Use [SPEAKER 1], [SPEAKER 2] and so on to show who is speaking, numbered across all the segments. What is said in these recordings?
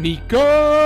[SPEAKER 1] Nico!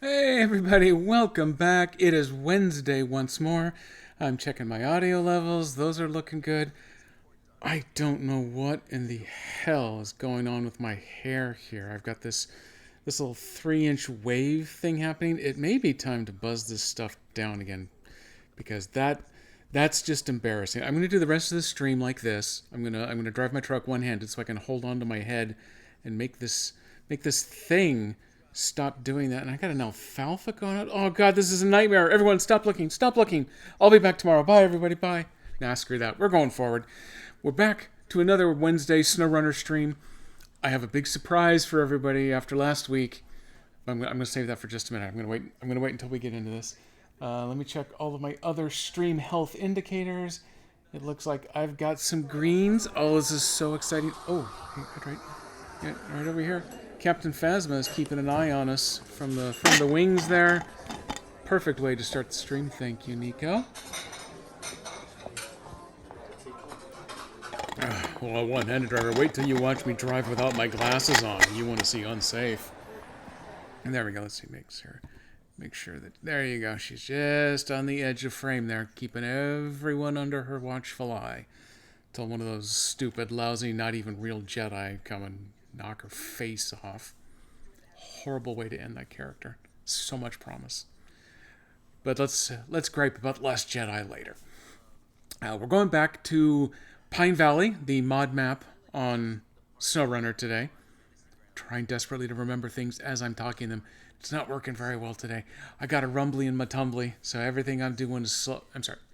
[SPEAKER 1] Hey everybody, welcome back. It is Wednesday once more. I'm checking my audio levels. Those are looking good. I don't know what in the hell is going on with my hair here. I've got this little 3-inch wave thing happening. It may be time to buzz this stuff down again because That's just embarrassing. I'm gonna do the rest of the stream like this. I'm gonna drive my truck one-handed so I can hold on to my head and make this thing stop doing that. And I got an alfalfa going on. Oh god, this is a nightmare. Everyone, stop looking. Stop looking. I'll be back tomorrow. Bye, everybody. Bye. Nah, screw that. We're going forward. We're back to another Wednesday SnowRunner stream. I have a big surprise for everybody after last week. I'm gonna save that for just a minute. I'm gonna wait until we get into this. Let me check all of my other stream health indicators. It looks like I've got some greens. Oh, this is so exciting. Oh, right over here. Captain Phasma is keeping an eye on us from the wings there. Perfect way to start the stream. Thank you, Nico. Well, one-handed driver. Wait till you watch me drive without my glasses on. You want to see unsafe. And there we go. Let's see. Make sure that... There you go. She's just on the edge of frame there, keeping everyone under her watchful eye. Till one of those stupid, lousy, not even real Jedi come and knock her face off. Horrible way to end that character. So much promise. But let's gripe about Last Jedi later. We're going back to Pine Valley, the mod map on SnowRunner today. Trying desperately to remember things as I'm talking them. It's not working very well today. I got a rumbly in my tumbly, so everything I'm doing is slow.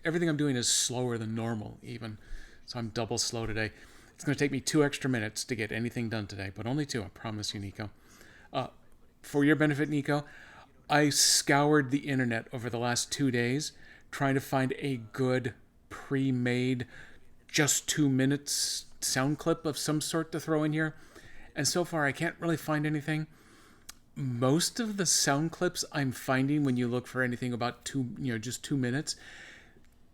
[SPEAKER 1] Everything I'm doing is slower than normal, even. So I'm double slow today. It's going to take me 2 extra minutes to get anything done today, but only 2, I promise you, Nico. For your benefit, Nico, I scoured the internet over the last 2 days trying to find a good pre-made just 2 minutes sound clip of some sort to throw in here. And so far, I can't really find anything. Most of the sound clips I'm finding when you look for anything about just 2 minutes,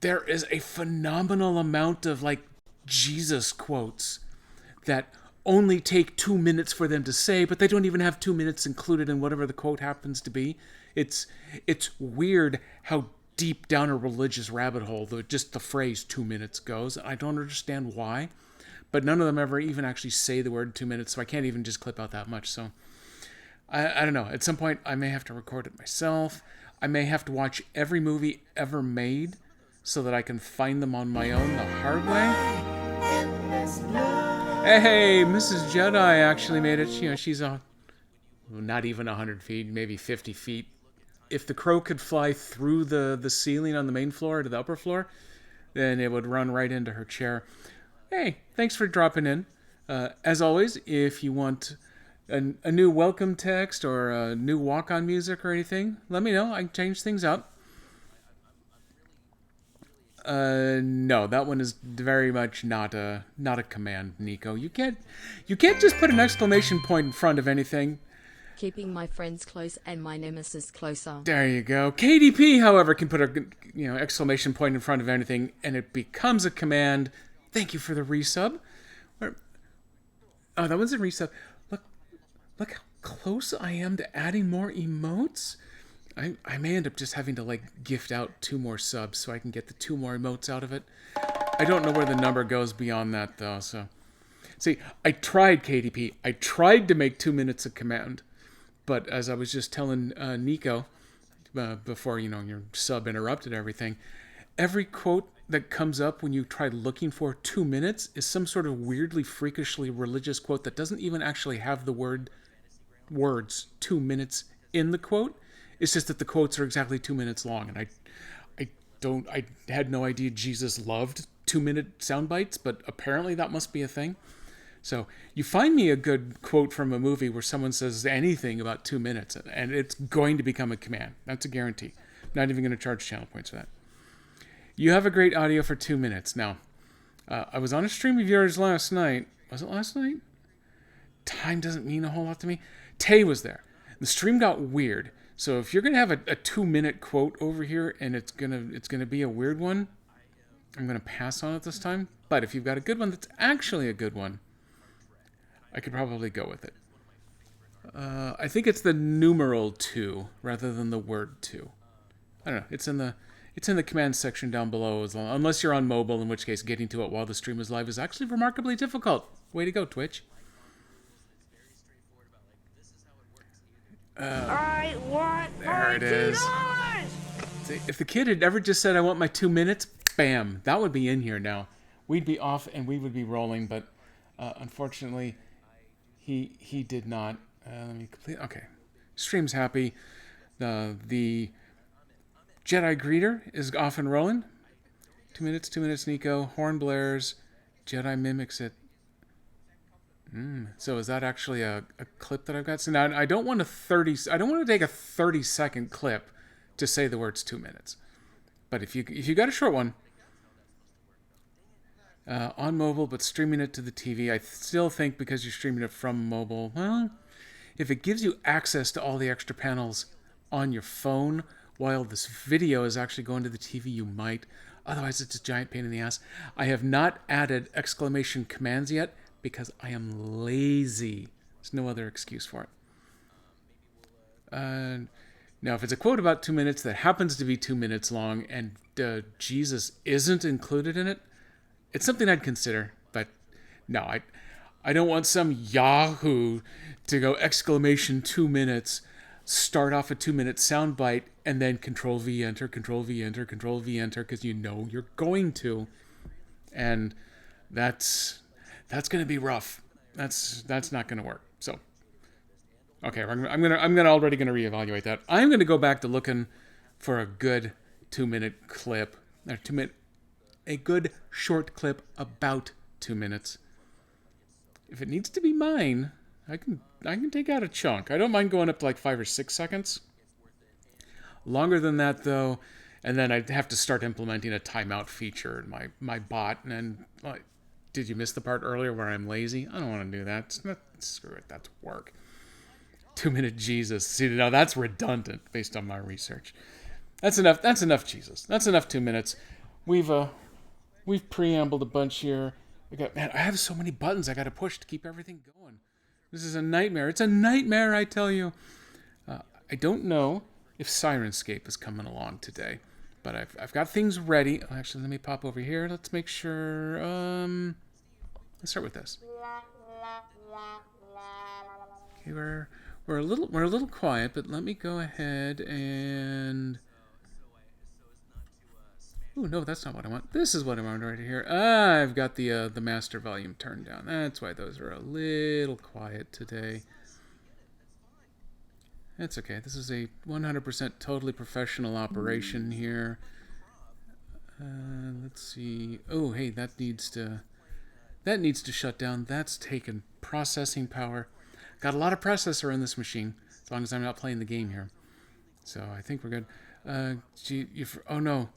[SPEAKER 1] there is a phenomenal amount of Jesus quotes that only take 2 minutes for them to say, but they don't even have 2 minutes included in whatever the quote happens to be. It's weird how deep down a religious rabbit hole just the phrase 2 minutes goes. I don't understand why, but none of them ever even actually say the word 2 minutes, so I can't even just clip out that much. So I don't know. At some point, I may have to record it myself. I may have to watch every movie ever made so that I can find them on my own the hard way. Hey, Mrs. Jedi actually made it. She's not even 100 feet, maybe 50 feet. If the crow could fly through the ceiling on the main floor to the upper floor, then it would run right into her chair. Hey, thanks for dropping in. As always, if you want a new welcome text or a new walk-on music or anything, let me know. I can change things up. No, that one is very much not a command, Nico. You can't just put an exclamation point in front of anything.
[SPEAKER 2] Keeping my friends close and my nemesis closer.
[SPEAKER 1] There you go. KDP, however, can put a exclamation point in front of anything, and it becomes a command. Thank you for the resub. Oh, that one's a resub. Look how close I am to adding more emotes. I may end up just having to gift out 2 more subs so I can get the 2 more emotes out of it. I don't know where the number goes beyond that though. So, see, I tried KDP. I tried to make 2 minutes a command, but as I was just telling Nico before your sub interrupted everything, every quote that comes up when you try looking for 2 minutes is some sort of weirdly freakishly religious quote that doesn't even actually have the words 2 minutes in the quote. It's just that the quotes are exactly 2 minutes long, and I had no idea Jesus loved 2-minute sound bites, but apparently that must be a thing. So you find me a good quote from a movie where someone says anything about 2 minutes, and it's going to become a command. That's a guarantee. I'm not even going to charge channel points for that. You have a great audio for 2 minutes. Now, I was on a stream of yours last night. Was it last night? Time doesn't mean a whole lot to me. Tay was there. The stream got weird. So if you're gonna have a 2-minute quote over here and it's gonna be a weird one, I'm gonna pass on it this time. But if you've got a good one that's actually a good one, I could probably go with it. I think it's the numeral 2 rather than the word 2. I don't know. It's in the command section down below, unless you're on mobile, in which case getting to it while the stream is live is actually remarkably difficult. Way to go, Twitch.
[SPEAKER 3] I want
[SPEAKER 1] there
[SPEAKER 3] my
[SPEAKER 1] it is.
[SPEAKER 3] $2!
[SPEAKER 1] If the kid had ever just said, I want my 2 minutes, spam. That would be in here now. We'd be off and we would be rolling, but unfortunately, he did not. Let me complete. Okay, stream's happy. The Jedi Greeter is off and rolling. 2 minutes, Nico. Horn blares. Jedi mimics it. So is that actually a clip that I've got? So now I don't want to take a 30-second clip to say the words 2 minutes. But if you got a short one on mobile, but streaming it to the TV, I still think because you're streaming it from mobile, well, if it gives you access to all the extra panels on your phone while this video is actually going to the TV, you might. Otherwise, it's a giant pain in the ass. I have not added exclamation commands yet because I am lazy. There's no other excuse for it. Now, if it's a quote about 2 minutes that happens to be 2 minutes long and Jesus isn't included in it, it's something I'd consider. But no, I don't want some Yahoo to go exclamation 2 minutes, start off a 2 minute soundbite, and then Control V enter, Control V enter, Control V enter, because you know you're going to, and that's going to be rough. That's not going to work. So, okay, I'm already going to reevaluate that. I'm going to go back to looking for a good 2 minute clip, or a good short clip about 2 minutes. If it needs to be mine, I can take out a chunk. I don't mind going up to like 5 or 6 seconds. Longer than that, though, and then I'd have to start implementing a timeout feature in my bot. And did you miss the part earlier where I'm lazy? I don't want to do that. Screw it. That's work. 2 minute Jesus. See, now that's redundant based on my research. That's enough. That's enough Jesus. That's enough 2 minutes. We've preambled a bunch here. I have so many buttons I got to push to keep everything going. This is a nightmare. It's a nightmare, I tell you. I don't know if Sirenscape is coming along today, but I've got things ready. Actually, let me pop over here. Let's make sure. Let's start with this. Okay, we're a little quiet, but let me go ahead and. Oh no, that's not what I want. This is what I want right here. I've got the master volume turned down. That's why those are a little quiet today. That's okay. This is a 100% totally professional operation here. Let's see. Oh, hey, that needs to shut down. That's taken processing power. Got a lot of processor in this machine, as long as I'm not playing the game here. So I think we're good. Oh no.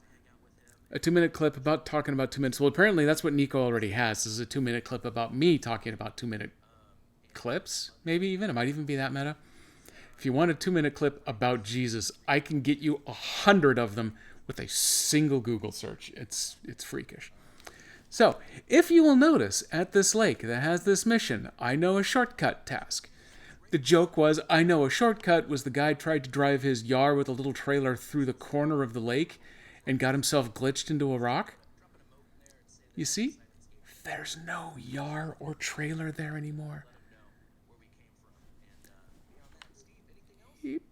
[SPEAKER 1] A 2 minute clip about talking about 2 minutes. Well, apparently that's what Nico already has. This is a 2 minute clip about me talking about 2 minute clips. Maybe even. It might even be that meta. If you want a 2 minute clip about Jesus, I can get you 100 of them with a single Google search. It's freakish. So, if you will notice at this lake that has this mission, I know a shortcut task. The joke was, I know a shortcut was the guy tried to drive his Yar with a little trailer through the corner of the lake and got himself glitched into a rock. You see? There's no Yar or trailer there anymore.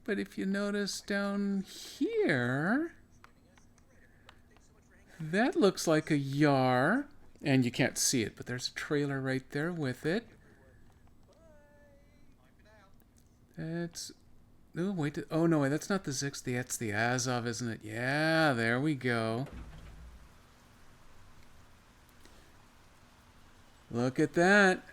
[SPEAKER 1] But if you notice down here, that looks like a Yar. And you can't see it, but there's a trailer right there with it. That's... Oh, wait. Oh, no, that's not the Zix. That's the Azov, isn't it? Yeah, there we go. Look at that.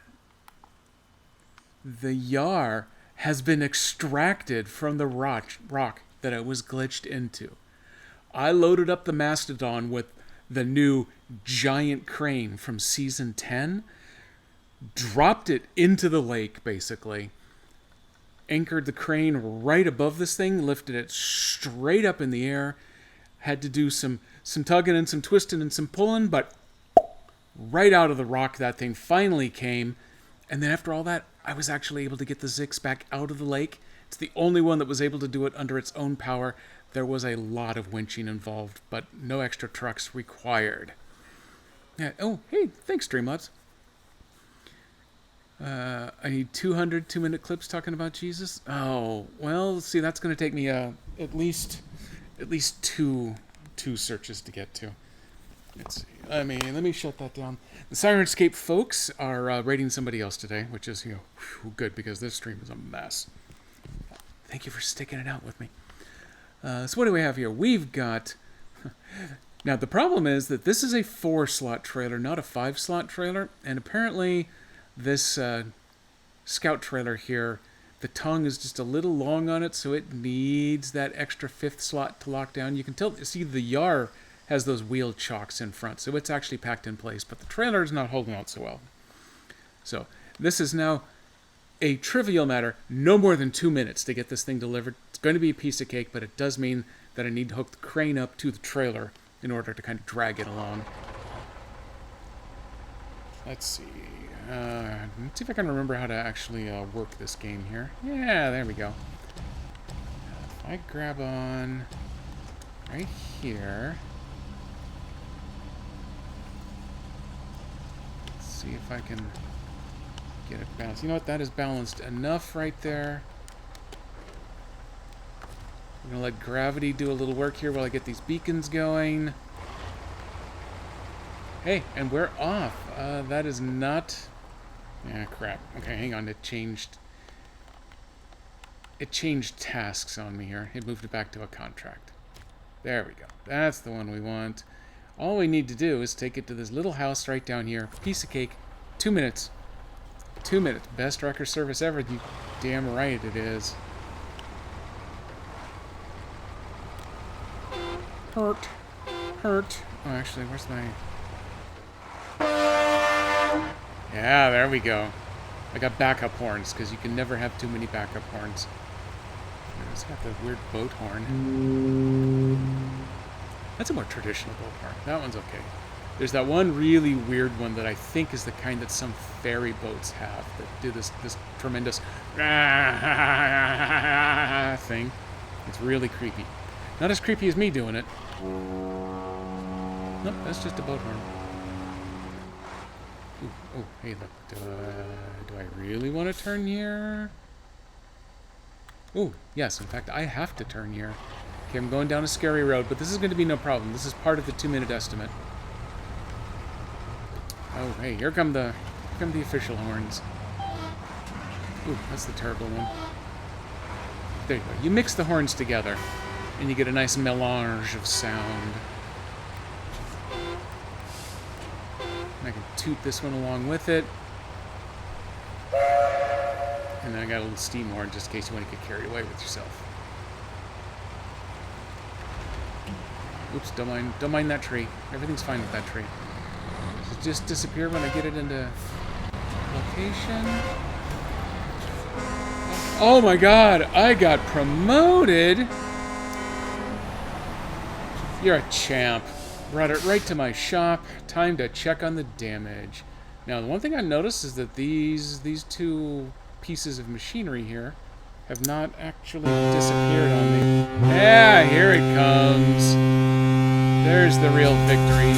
[SPEAKER 1] The Yar has been extracted from the rock that it was glitched into. I loaded up the Mastodon with the new giant crane from Season 10, dropped it into the lake, basically, anchored the crane right above this thing, lifted it straight up in the air, had to do some tugging and some twisting and some pulling, but right out of the rock that thing finally came. And then after all that, I was actually able to get the Zix back out of the lake. It's the only one that was able to do it under its own power. There was a lot of winching involved, but no extra trucks required. Yeah. Oh, hey, thanks, Streamlabs. I need 200 2-minute clips talking about Jesus. Oh, well, see, that's going to take me at least two searches to get to. Let's see. Let me shut that down. The Sirenscape folks are rating somebody else today, which is good because this stream is a mess. Thank you for sticking it out with me. So what do we have here? We've got. Now the problem is that this is a 4-slot trailer, not a 5-slot trailer, and apparently this Scout trailer here, the tongue is just a little long on it, so it needs that extra 5th slot to lock down. You can see the Yar has those wheel chocks in front, so it's actually packed in place, but the trailer is not holding out so well. So this is now a trivial matter, no more than 2 minutes to get this thing delivered. It's going to be a piece of cake, but it does mean that I need to hook the crane up to the trailer in order to kind of drag it along. Let's see. Let's see if I can remember how to actually work this game here. Yeah, there we go. If I grab on right here. Let's see if I can get it balanced. You know what? That is balanced enough right there. I'm going to let gravity do a little work here while I get these beacons going. Hey, and we're off. That is not... Yeah, crap. Okay, hang on. It changed tasks on me here. It moved it back to a contract. There we go. That's the one we want. All we need to do is take it to this little house right down here. Piece of cake. 2 minutes. 2 minutes. Best wrecker service ever. You damn right it is. Hurt. Oh, actually, where's my... Yeah, there we go. I got backup horns, because you can never have too many backup horns. It's got the weird boat horn. That's a more traditional boat horn. That one's okay. There's that one really weird one that I think is the kind that some ferry boats have that do this tremendous thing. It's really creepy. Not as creepy as me doing it. Nope, that's just a boat horn. Ooh, oh, hey, look. Do I really want to turn here? Oh, yes, in fact, I have to turn here. Okay, I'm going down a scary road, but this is going to be no problem. This is part of the 2-minute estimate. Oh, hey, here come the official horns. Ooh, that's the terrible one. There you go. You mix the horns together, and you get a nice melange of sound. And I can toot this one along with it. And then I got a little steam horn just in case you want to get carried away with yourself. Oops, don't mind that tree. Everything's fine with that tree. Does it just disappear when I get it into location? Oh my god, I got promoted! You're a champ. Brought it right to my shop. Time to check on the damage. Now, the one thing I noticed is that these two pieces of machinery here have not actually disappeared on me. Yeah, here it comes. There's the real victory.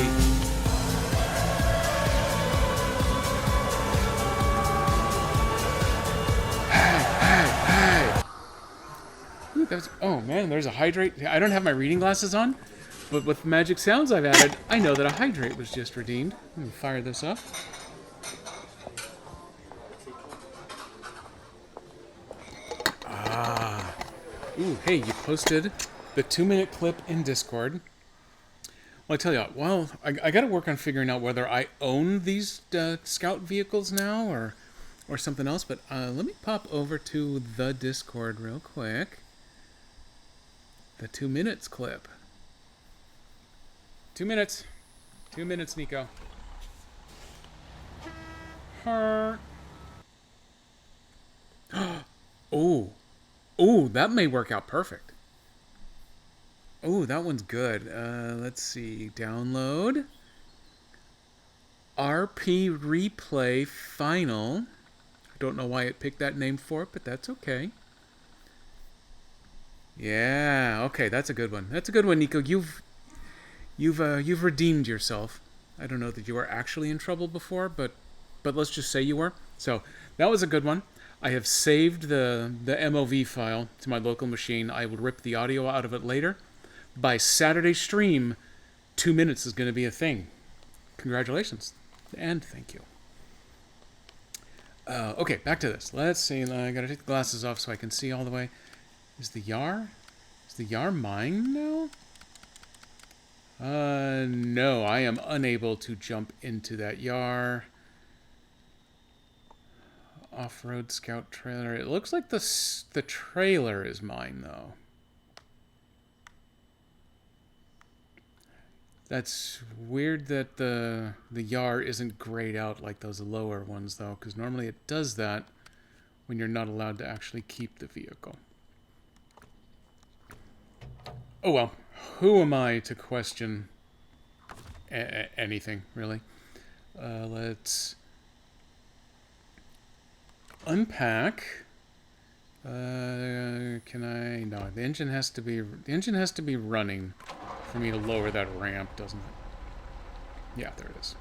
[SPEAKER 1] Hey. Ooh, oh man, there's a hydrate. I don't have my reading glasses on, but with magic sounds I've added, I know that a hydrate was just redeemed. Let me fire this up. Ooh, hey, you posted the 2-minute clip in Discord. Well, I tell you what, well, I got to work on figuring out whether I own these scout vehicles now or something else, but let me pop over to the Discord real quick. The 2 minutes clip. 2 minutes. 2 minutes, Nico. Oh. Oh, that may work out perfect. Oh, that one's good. Let's see. Download. RP Replay Final. I don't know why it picked that name for it, but that's okay. Yeah, okay, that's a good one. That's a good one, Nico. You've redeemed yourself. I don't know that you were actually in trouble before, but let's just say you were. So that was a good one. I have saved the MOV file to my local machine. I will rip the audio out of it later. By Saturday stream, 2 minutes is going to be a thing. Congratulations. And thank you. Okay, back to this. Let's see. I got to take the glasses off so I can see all the way. Is the Yar mine now? No, I am unable to jump into that Yar. Off-road scout trailer. It looks like the trailer is mine, though. That's weird that the Yar isn't grayed out like those lower ones, though, because normally it does that when you're not allowed to actually keep the vehicle. Oh well, who am I to question anything, really? Let's unpack. Can I? No, the engine has to be running for me to lower that ramp, doesn't it? Yeah, there it is.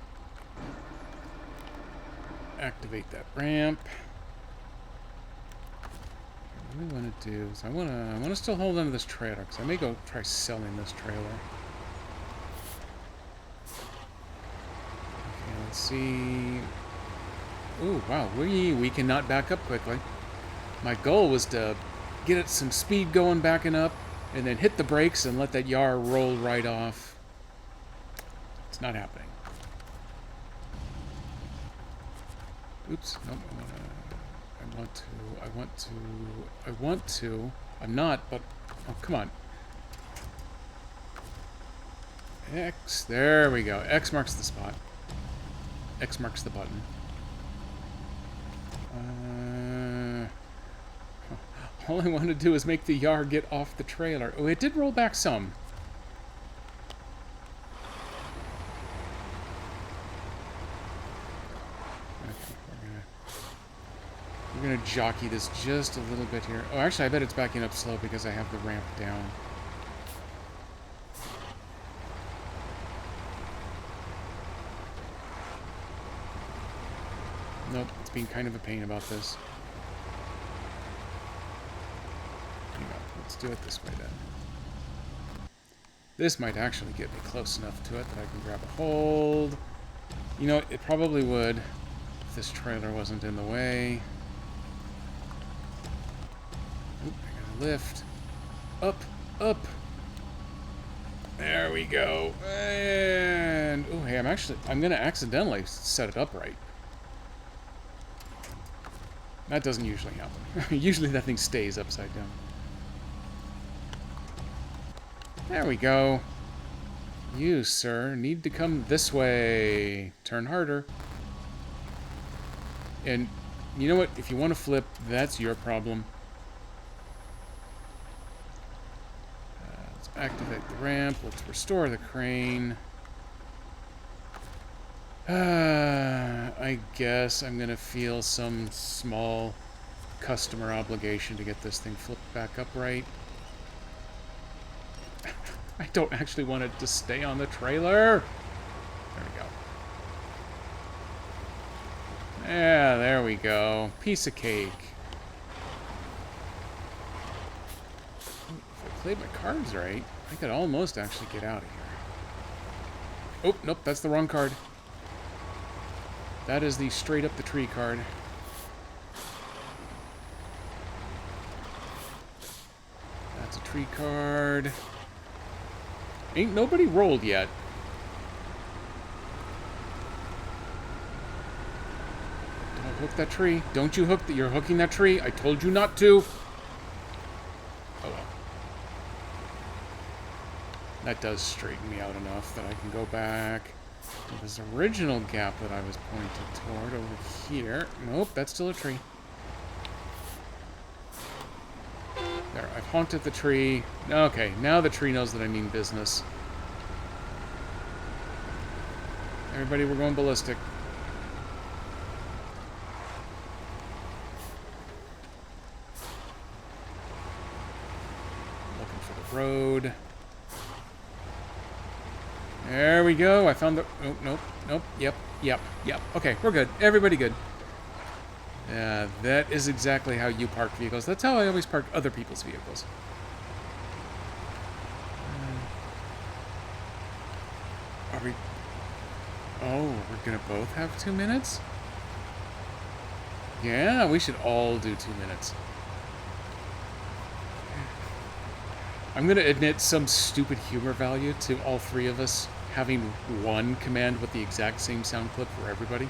[SPEAKER 1] Activate that ramp. What I want to do is I want to still hold on to this trailer because I may go try selling this trailer. Okay, let's see. Ooh, wow, we cannot back up quickly. My goal was to get it some speed going, backing up, and then hit the brakes and let that Yar roll right off. It's not happening. Oops, nope. I want to. I'm not, but oh, come on. X, there we go. X marks the spot. X marks the button. All I want to do is make the Yar get off the trailer. Oh, it did roll back some. Okay, we're gonna jockey this just a little bit here. Oh, actually, I bet it's backing up slow because I have the ramp down. Nope, it's being kind of a pain about this. Let's do it this way then. This might actually get me close enough to it that I can grab a hold. You know, it probably would if this trailer wasn't in the way. Oop, I gotta lift. Up, up. There we go. And oh, hey, I'm gonna accidentally set it up right. That doesn't usually happen. Usually that thing stays upside down. There we go. You, sir, need to come this way. Turn harder. And you know what? If you want to flip, that's your problem. Let's activate the ramp. Let's restore the crane. I guess I'm going to feel some small customer obligation to get this thing flipped back upright. I don't actually want it to stay on the trailer. There we go. Yeah, there we go. Piece of cake. If I played my cards right, I could almost actually get out of here. Oh, nope, that's the wrong card. That is the straight up the tree card. That's a tree card. Ain't nobody rolled yet. Don't hook that tree. Don't you hook that? You're hooking that tree. I told you not to. Oh well. That does straighten me out enough that I can go back to this original gap that I was pointed toward over here. Nope, that's still a tree. There, I've haunted the tree. Okay, now the tree knows that I mean business. Everybody, we're going ballistic. Looking for the road. There we go. I found the... Oh, nope, nope, yep. Okay, we're good. Everybody good. That is exactly how you park vehicles. That's how I always park other people's vehicles. Are we... Oh, we're gonna both have 2 minutes? Yeah, we should all do 2 minutes. I'm gonna admit some stupid humor value to all three of us having one command with the exact same sound clip for everybody.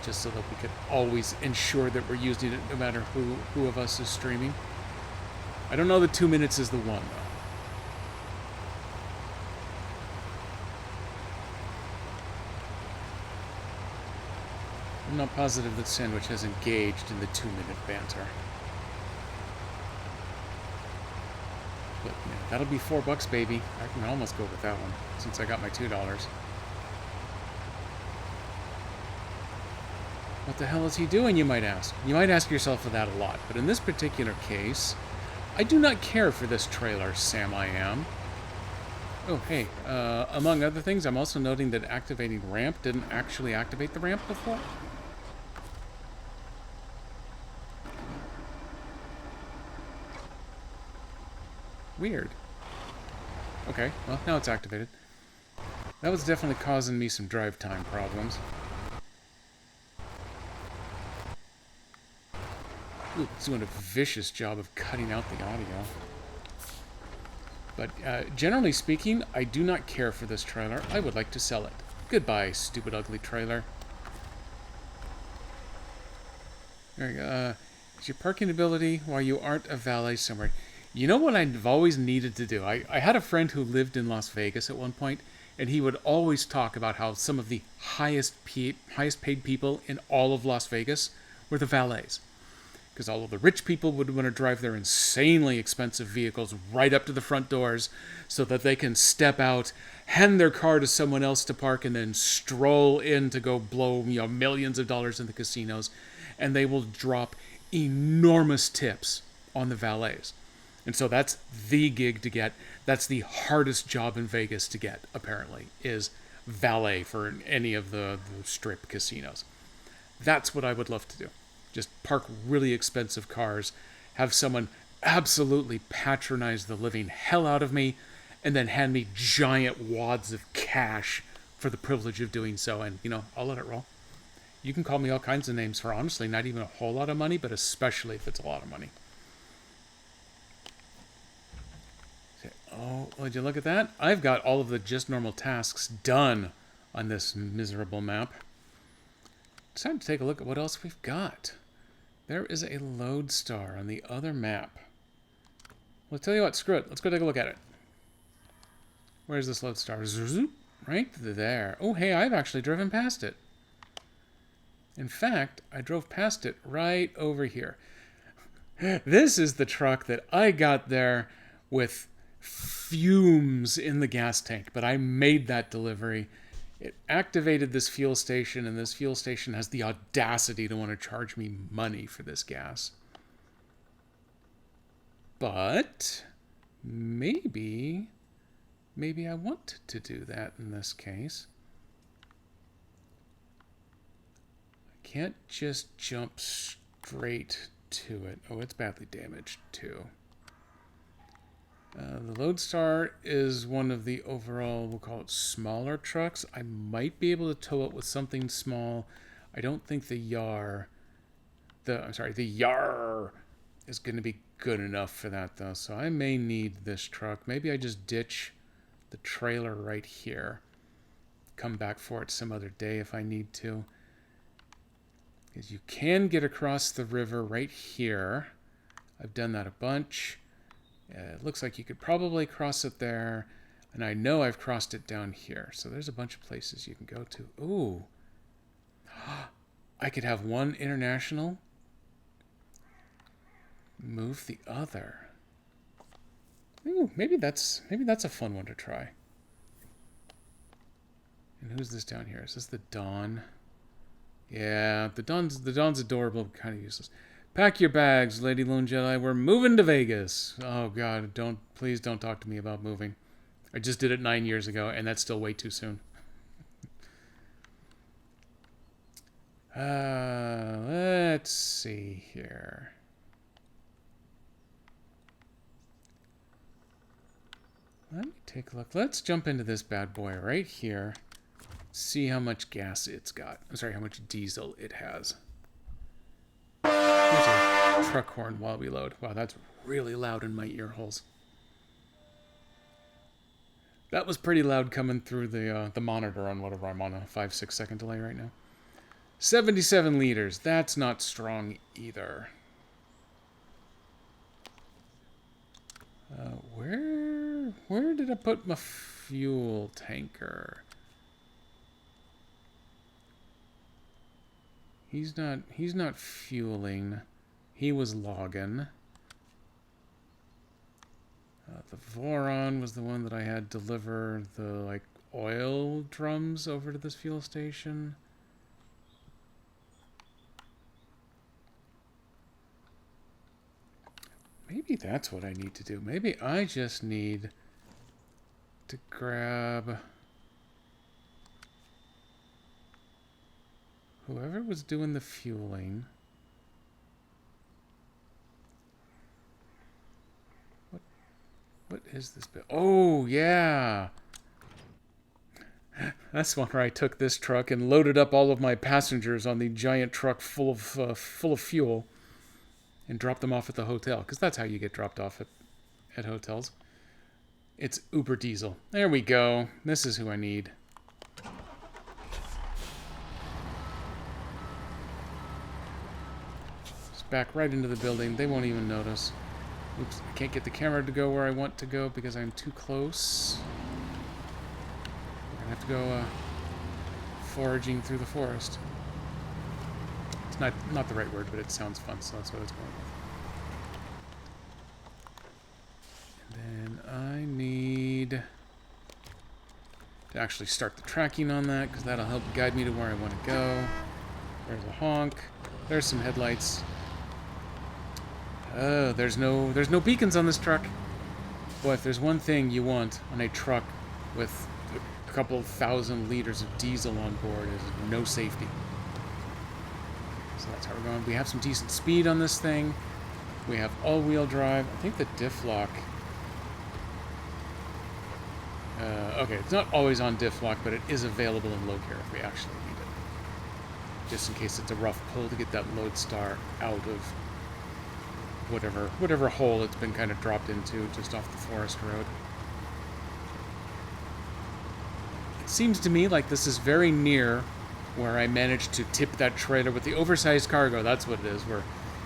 [SPEAKER 1] Just so that we could always ensure that we're using it no matter who of us is streaming. I don't know that 2 minutes is the one, though. I'm not positive that Sandwich has engaged in the 2-minute banter. But yeah, that'll be $4, baby. I can almost go with that one, since I got my $2. What the hell is he doing, you might ask? You might ask yourself that a lot, but in this particular case, I do not care for this trailer, Sam I Am. Oh, hey, among other things, I'm also noting that activating ramp didn't actually activate the ramp before. Weird. Okay, well, now it's activated. That was definitely causing me some drive time problems. Ooh, it's doing a vicious job of cutting out the audio. But generally speaking, I do not care for this trailer. I would like to sell it. Goodbye, stupid, ugly trailer. There you go. Is your parking ability while you aren't a valet somewhere? You know what I've always needed to do? I had a friend who lived in Las Vegas at one point, and he would always talk about how some of the highest paid people in all of Las Vegas were the valets. Because all of the rich people would want to drive their insanely expensive vehicles right up to the front doors so that they can step out, hand their car to someone else to park, and then stroll in to go blow millions of dollars in the casinos. And they will drop enormous tips on the valets. And so that's the gig to get. That's the hardest job in Vegas to get, apparently, is valet for any of the strip casinos. That's what I would love to do. Just park really expensive cars, have someone absolutely patronize the living hell out of me, and then hand me giant wads of cash for the privilege of doing so. And, I'll let it roll. You can call me all kinds of names for, honestly, not even a whole lot of money, but especially if it's a lot of money. Oh, would you look at that? I've got all of the just normal tasks done on this miserable map. It's time to take a look at what else we've got. There is a lodestar on the other map. Well, I'll tell you what, screw it. Let's go take a look at it. Where's this lodestar? Right there. Oh, hey, I've actually driven past it. In fact, I drove past it right over here. This is the truck that I got there with fumes in the gas tank, but I made that delivery. It activated this fuel station, and this fuel station has the audacity to want to charge me money for this gas. But maybe I want to do that in this case. I can't just jump straight to it. Oh, it's badly damaged too. The Lodestar is one of the overall, we'll call it smaller trucks. I might be able to tow it with something small. I don't think the Yar is going to be good enough for that though. So I may need this truck. Maybe I just ditch the trailer right here. Come back for it some other day if I need to. Because you can get across the river right here. I've done that a bunch. It looks like you could probably cross it there. And I know I've crossed it down here. So there's a bunch of places you can go to. Ooh. I could have one international. Move the other. Ooh, maybe that's a fun one to try. And who's this down here? Is this the Dawn? Yeah, the Dawn's adorable, but kind of useless. Pack your bags, Lady Lone Jedi. We're moving to Vegas. Oh, God, please don't talk to me about moving. I just did it 9 years ago, and that's still way too soon. Let's see here. Let me take a look. Let's jump into this bad boy right here. See how much gas it's got. I'm sorry, how much diesel it has. Here's a truck horn while we load. Wow, that's really loud in my ear holes. That was pretty loud coming through the monitor on whatever I'm on, a 5-6 second delay right now. 77 liters. That's not strong either. Where did I put my fuel tanker? He's not fueling. He was logging. The Voron was the one that I had deliver the oil drums over to this fuel station. Maybe that's what I need to do. Maybe I just need to grab whoever was doing the fueling. What is this bit? Oh, yeah. That's one where I took this truck and loaded up all of my passengers on the giant truck full of fuel and dropped them off at the hotel, because that's how you get dropped off at hotels. It's Uber Diesel. There we go. This is who I need. Just back right into the building. They won't even notice. Oops, I can't get the camera to go where I want to go because I'm too close. We're gonna have to go foraging through the forest. It's not the right word, but it sounds fun, so that's what it's going with. And then I need to actually start the tracking on that, because that'll help guide me to where I want to go. There's a honk. There's some headlights. Oh, there's no beacons on this truck. Boy, if there's one thing you want on a truck with a couple of 1,000 liters of diesel on board, is no safety. So that's how we're going. We have some decent speed on this thing. We have all-wheel drive. I think the diff lock... okay, it's not always on diff lock, but it is available in low gear if we actually need it. Just in case it's a rough pull to get that Lodestar out of whatever hole it's been kind of dropped into just off the forest road. It seems to me like this is very near where I managed to tip that trailer with the oversized cargo. That's what it is, where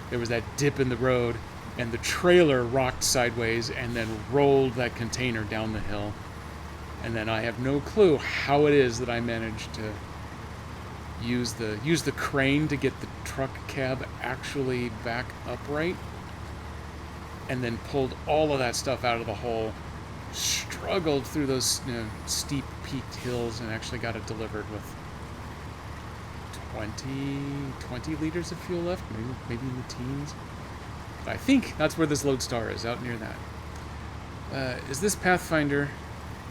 [SPEAKER 1] there was that dip in the road and the trailer rocked sideways and then rolled that container down the hill. And then I have no clue how it is that I managed to use the crane to get the truck cab actually back upright, and then pulled all of that stuff out of the hole, struggled through those steep peaked hills, and actually got it delivered with 20 liters of fuel left, maybe in the teens. But I think that's where this Lodestar is, out near that. Is this Pathfinder?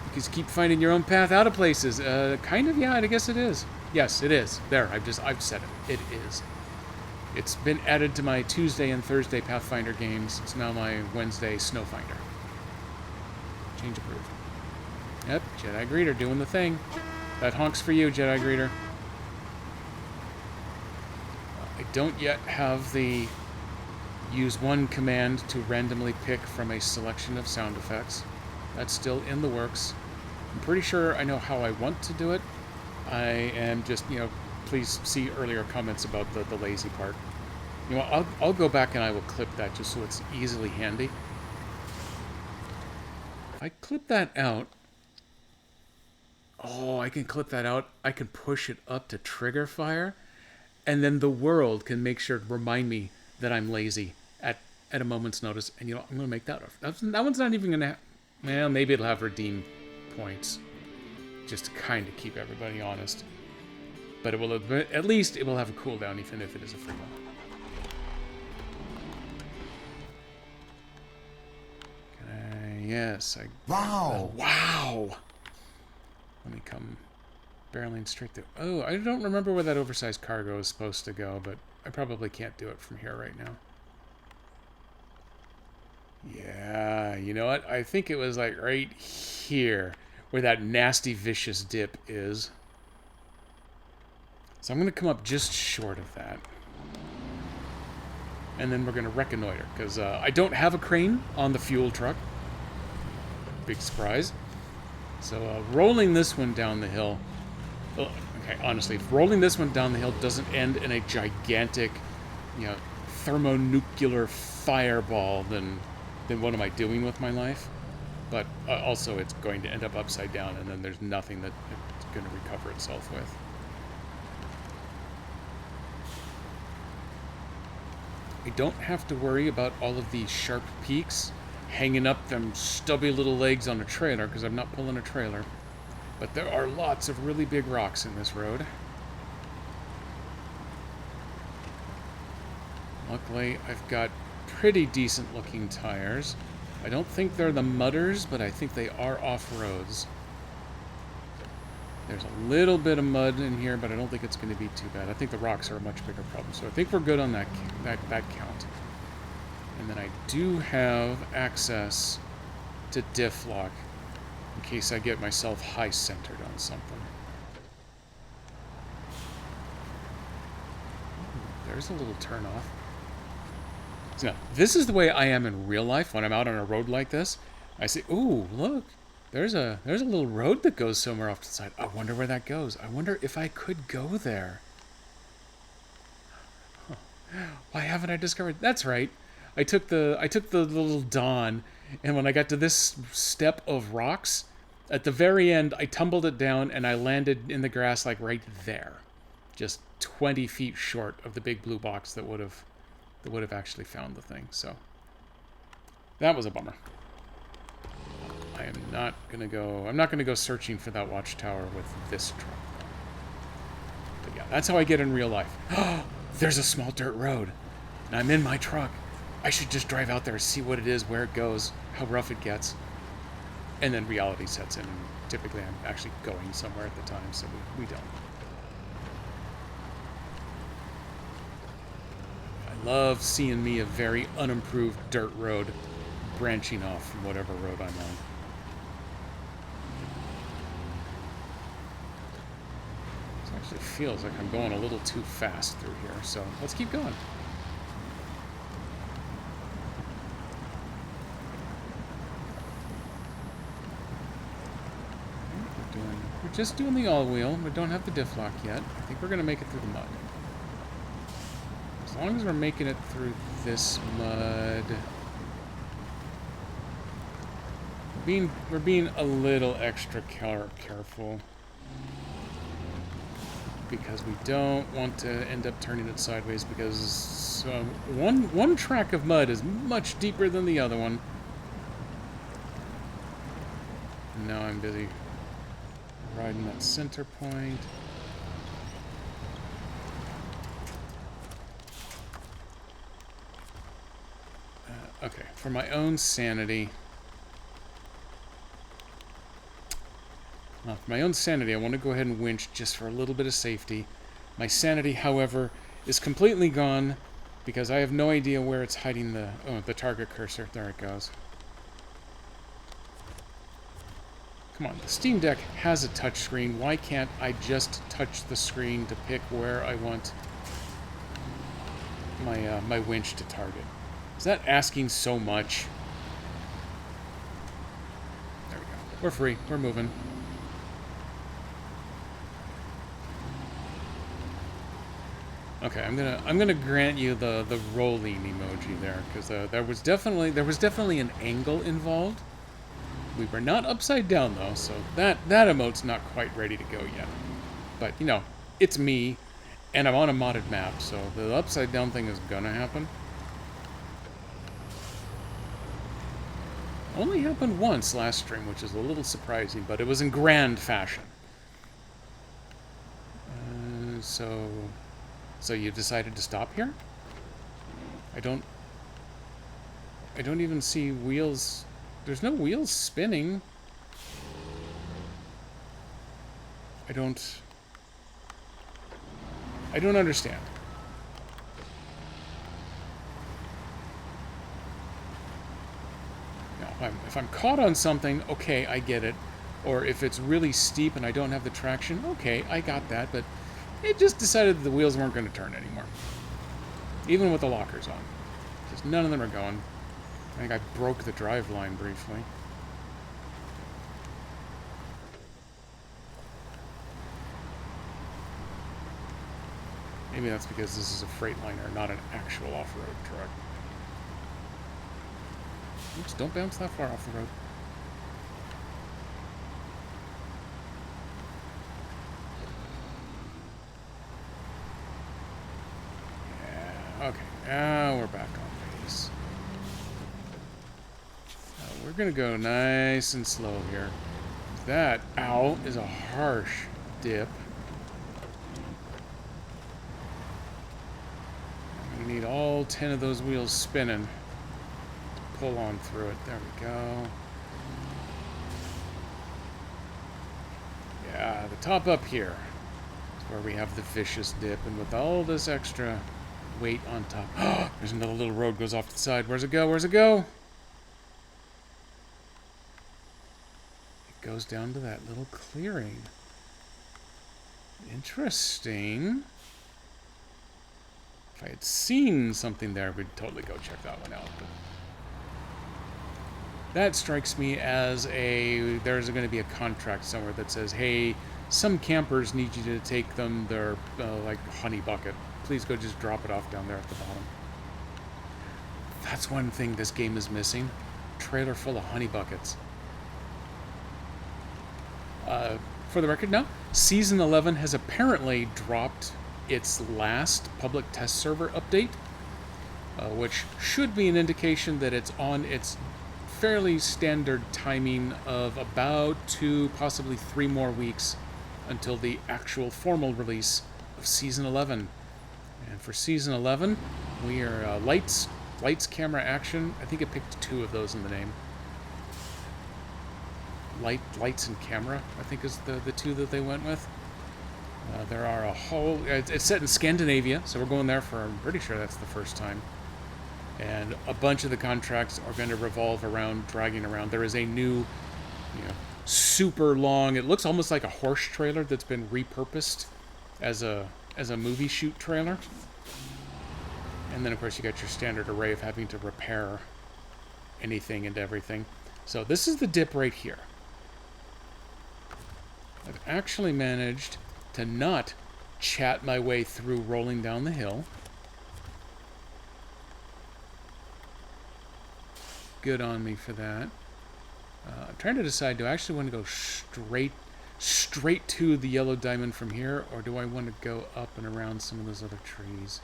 [SPEAKER 1] You can keep finding your own path out of places. Kind of, yeah, I guess it is. Yes, it is. There, I've said it. It is. It's been added to my Tuesday and Thursday Pathfinder games. It's now my Wednesday Snowfinder. Change approved. Yep, Jedi Greeter doing the thing. That honks for you, Jedi Greeter. I don't yet have the use one command to randomly pick from a selection of sound effects. That's still in the works. I'm pretty sure I know how I want to do it. I am just, please see earlier comments about the lazy part. I'll go back and I will clip that just so it's easily handy. If I clip that out... Oh, I can clip that out. I can push it up to trigger fire. And then the world can make sure to remind me that I'm lazy at a moment's notice. And I'm going to make that... That one's not even going to... Well, maybe it'll have redeem points. Just to kind of keep everybody honest. But it will, at least it will have a cooldown, even if it is a free one. Yes,
[SPEAKER 3] Wow!
[SPEAKER 1] Wow! Let me come barreling straight through. Oh, I don't remember where that oversized cargo is supposed to go, but I probably can't do it from here right now. Yeah, you know what? I think it was like right here where that nasty vicious dip is. So I'm going to come up just short of that. And then we're going to reconnoiter, because I don't have a crane on the fuel truck. Big surprise. So rolling this one down the hill... Well, okay, honestly, if rolling this one down the hill doesn't end in a gigantic, you know, thermonuclear fireball, then what am I doing with my life? But also it's going to end up upside down, and then there's nothing that it's going to recover itself with. I don't have to worry about all of these sharp peaks hanging up them stubby little legs on a trailer, because I'm not pulling a trailer. But there are lots of really big rocks in this road. Luckily, I've got pretty decent looking tires. I don't think they're the mudders, but I think they are off-roads. There's a little bit of mud in here, but I don't think it's going to be too bad. I think the rocks are a much bigger problem, so I think we're good on that count. And then I do have access to diff lock in case I get myself high-centered on something. Ooh, there's a little turn-off. So now, this is the way I am in real life when I'm out on a road like this. I say, ooh, look. There's a little road that goes somewhere off to the side. I wonder where that goes. I wonder if I could go there. Huh. Why haven't I discovered? That's right. I took the little Dawn, and when I got to this step of rocks, at the very end, I tumbled it down and I landed in the grass like right there, just 20 feet short of the big blue box that would have actually found the thing. So that was a bummer. I'm not gonna go searching for that watchtower with this truck. But yeah, that's how I get in real life. There's a small dirt road, and I'm in my truck. I should just drive out there, see what it is, where it goes, how rough it gets. And then reality sets in, and typically I'm actually going somewhere at the time, so we don't. I love seeing me a very unimproved dirt road branching off from whatever road I'm on. Actually feels like I'm going a little too fast through here, so let's keep going. We're just doing the all-wheel. We don't have the diff lock yet. I think we're going to make it through the mud. As long as we're making it through this mud... We're being a little extra careful. Because we don't want to end up turning it sideways, because one track of mud is much deeper than the other one. And now I'm busy riding that center point. Okay, for my own sanity... for my own sanity, I want to go ahead and winch just for a little bit of safety. My sanity, however, is completely gone because I have no idea where it's hiding the target cursor. There it goes. Come on, the Steam Deck has a touchscreen. Why can't I just touch the screen to pick where I want my winch to target? Is that asking so much? There we go. We're free. We're moving. Okay, I'm gonna grant you the rolling emoji there, because there was definitely an angle involved. We were not upside down though, so that emote's not quite ready to go yet. But you know, it's me, and I'm on a modded map, so the upside down thing is gonna happen. Only happened once last stream, which is a little surprising, but it was in grand fashion. So you decided to stop here? I don't even see wheels. There's no wheels spinning. I don't understand. If I'm caught on something, okay, I get it. Or if it's really steep and I don't have the traction, okay, I got that. But it just decided that the wheels weren't going to turn anymore. Even with the lockers on. Just none of them are going. I think I broke the drive line briefly. Maybe that's because this is a Freightliner, not an actual off-road truck. Oops, don't bounce that far off the road. Yeah, okay, now we're back on pace. We're gonna go nice and slow here. That, ow, is a harsh dip. We need all 10 of those wheels spinning. Pull on through it. There we go. Yeah, the top up here is where we have the vicious dip, and with all this extra weight on top. Oh, there's another little road goes off to the side. Where's it go? Where's it go? It goes down to that little clearing. Interesting. If I had seen something there, we'd totally go check that one out. But that strikes me as there's going to be a contract somewhere that says, hey, some campers need you to take them their, like, honey bucket. Please go just drop it off down there at the bottom. That's one thing this game is missing. Trailer full of honey buckets. For the record now, Season 11 has apparently dropped its last public test server update, which should be an indication that it's on its fairly standard timing of about 2, possibly 3 more weeks until the actual formal release of Season 11. And for Season 11, we are lights, camera, action. I think it picked 2 of those in the name. Lights and camera, I think, is the 2 that they went with. There are a whole... It's set in Scandinavia, so we're going there for... I'm pretty sure that's the first time. And a bunch of the contracts are going to revolve around dragging around. There is a new, super long... It looks almost like a horse trailer that's been repurposed as a movie shoot trailer. And then, of course, you got your standard array of having to repair anything and everything. So this is the dip right here. I've actually managed to not chat my way through rolling down the hill. Good on me for that. I'm trying to decide, do I actually want to go straight to the yellow diamond from here, or do I want to go up and around some of those other trees?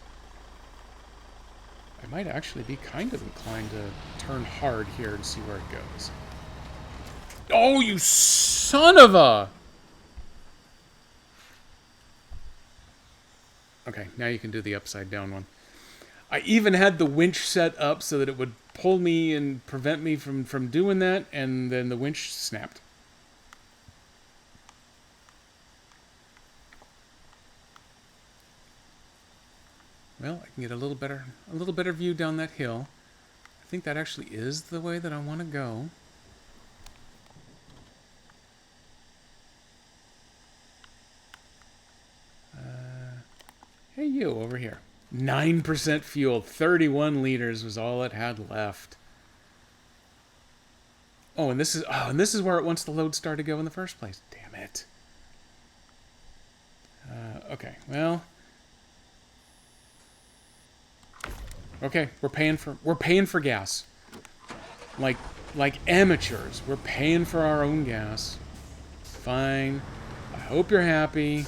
[SPEAKER 1] I might actually be kind of inclined to turn hard here and see where it goes. Oh, you son of a... Okay, now you can do the upside down one. I even had the winch set up so that it would pull me and prevent me from doing that, and then the winch snapped. Well, I can get a little better view down that hill. I think that actually is the way that I want to go. Hey, you over here. 9% fuel, 31 liters was all it had left. Oh, and this is where it wants the Lodestar to go in the first place. Damn it. Okay, well. Okay, we're paying for gas. Like amateurs, we're paying for our own gas. Fine. I hope you're happy.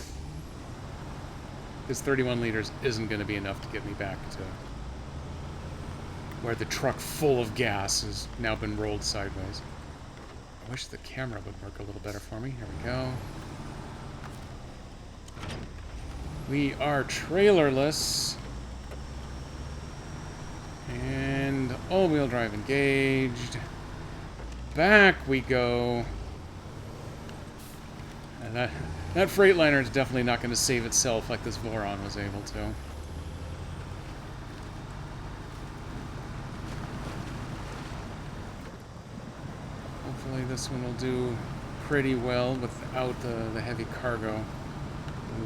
[SPEAKER 1] Because 31 liters isn't going to be enough to get me back to where the truck full of gas has now been rolled sideways. I wish the camera would work a little better for me. Here we go. We are trailerless. And all-wheel drive engaged. Back we go. And that Freightliner is definitely not going to save itself like this Voron was able to. Hopefully this one will do pretty well without the heavy cargo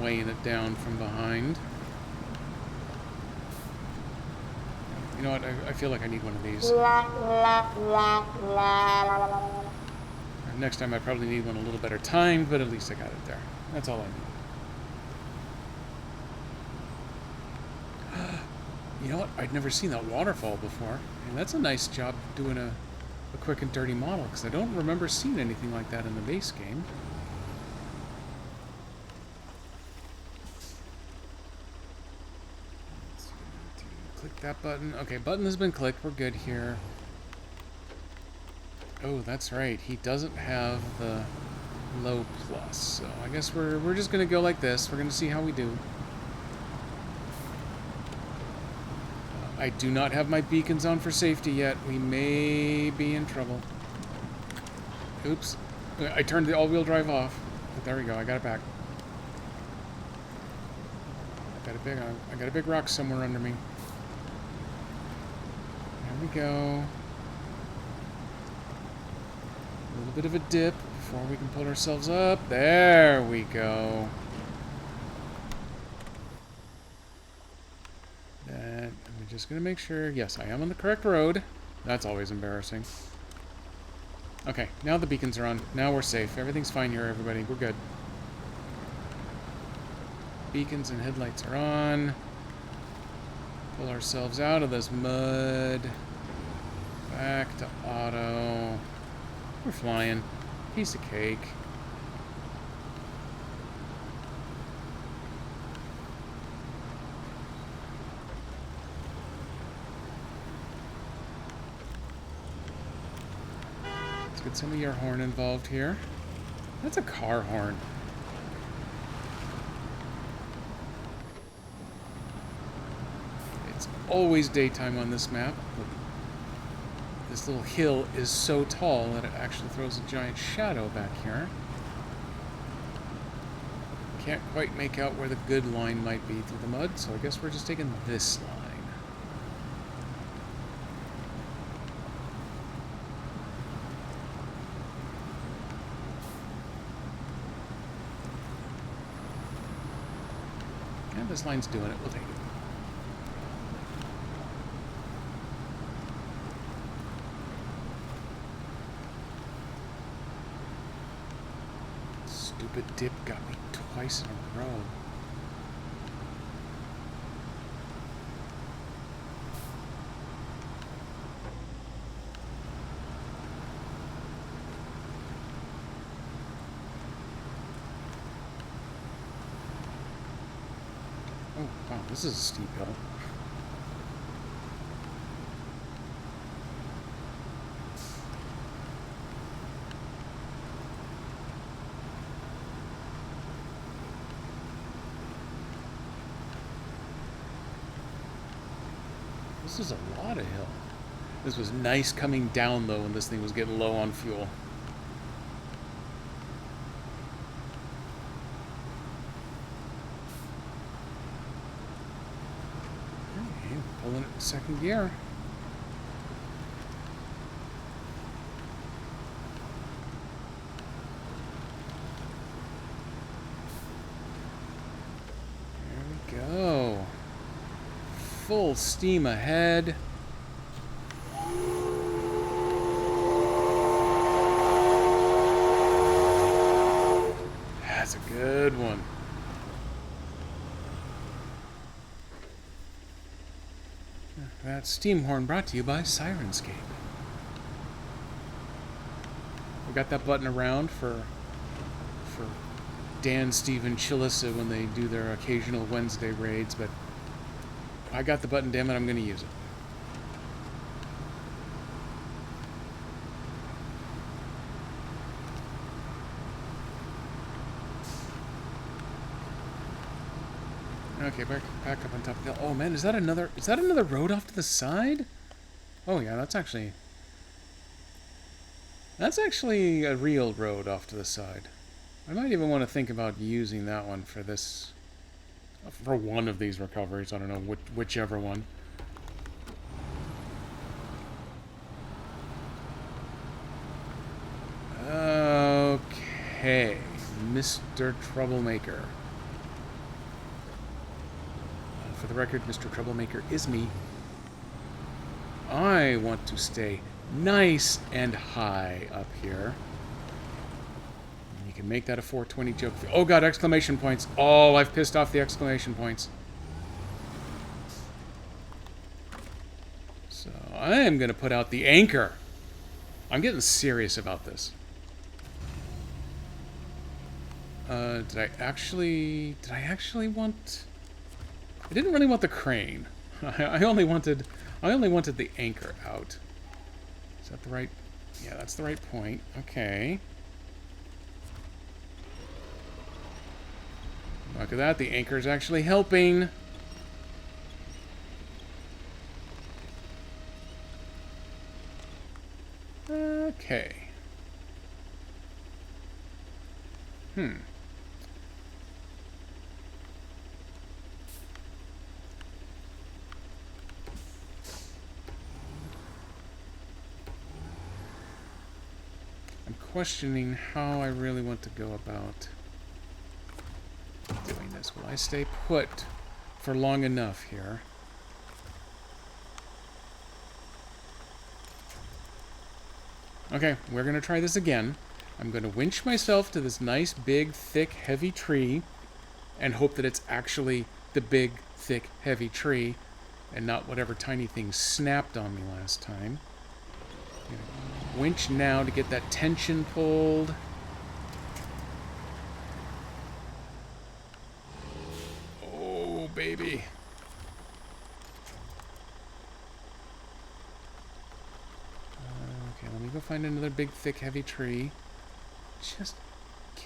[SPEAKER 1] weighing it down from behind. You know what? I feel like I need one of these. Next time I probably need one a little better timed, but at least I got it there. That's all I need. You know what? I'd never seen that waterfall before. And that's a nice job doing a quick and dirty model, because I don't remember seeing anything like that in the base game. Click that button. Okay, button has been clicked. We're good here. Oh, that's right. He doesn't have the low plus. So I guess we're just going to go like this. We're going to see how we do. I do not have my beacons on for safety yet. We may be in trouble. Oops. I turned the all-wheel drive off. But there we go. I got it back. I got a big rock somewhere under me. There we go. A little bit of a dip before we can pull ourselves up. There we go. I'm just going to make sure. Yes, I am on the correct road. That's always embarrassing. Okay, now the beacons are on. Now we're safe. Everything's fine here, everybody. We're good. Beacons and headlights are on. Pull ourselves out of this mud. Back to auto. We're flying. Piece of cake. Let's get some of your horn involved here. That's a car horn. It's always daytime on this map. This little hill is so tall that it actually throws a giant shadow back here. Can't quite make out where the good line might be through the mud, so I guess we're just taking this line. And this line's doing it. We'll take it. Stupid dip got me twice in a row. Oh, wow, this is a steep hill. This is a lot of hill. This was nice coming down, though, when this thing was getting low on fuel. Okay, pulling it in second gear. There we go. Full steam ahead. That's a good one. That steam horn brought to you by Syrinscape. We got that button around for Dan, Steve, and Chilissa when they do their occasional Wednesday raids, but I got the button, damn it, I'm going to use it. Okay, back up on top of the hill. Oh man, is that another road off to the side? Oh yeah, that's actually a real road off to the side. I might even want to think about using that one for this. For one of these recoveries, I don't know whichever one. Okay, Mr. Troublemaker. For the record, Mr. Troublemaker is me. I want to stay nice and high up here. You can make that a 420 joke. Oh god, exclamation points. Oh, I've pissed off the exclamation points. So I am going to put out the anchor. I'm getting serious about this. Did I actually want... I didn't really want the crane. I only wanted the anchor out. Is that the right... Yeah, that's the right point. Okay. Look at that, the anchor's actually helping. Okay. I'm questioning how I really want to go about doing this. Will I stay put for long enough here? Okay, we're going to try this again. I'm going to winch myself to this nice, big, thick, heavy tree and hope that it's actually the big, thick, heavy tree and not whatever tiny thing snapped on me last time. Winch now to get that tension pulled. Oh, baby. Okay, let me go find another big, thick, heavy tree. Just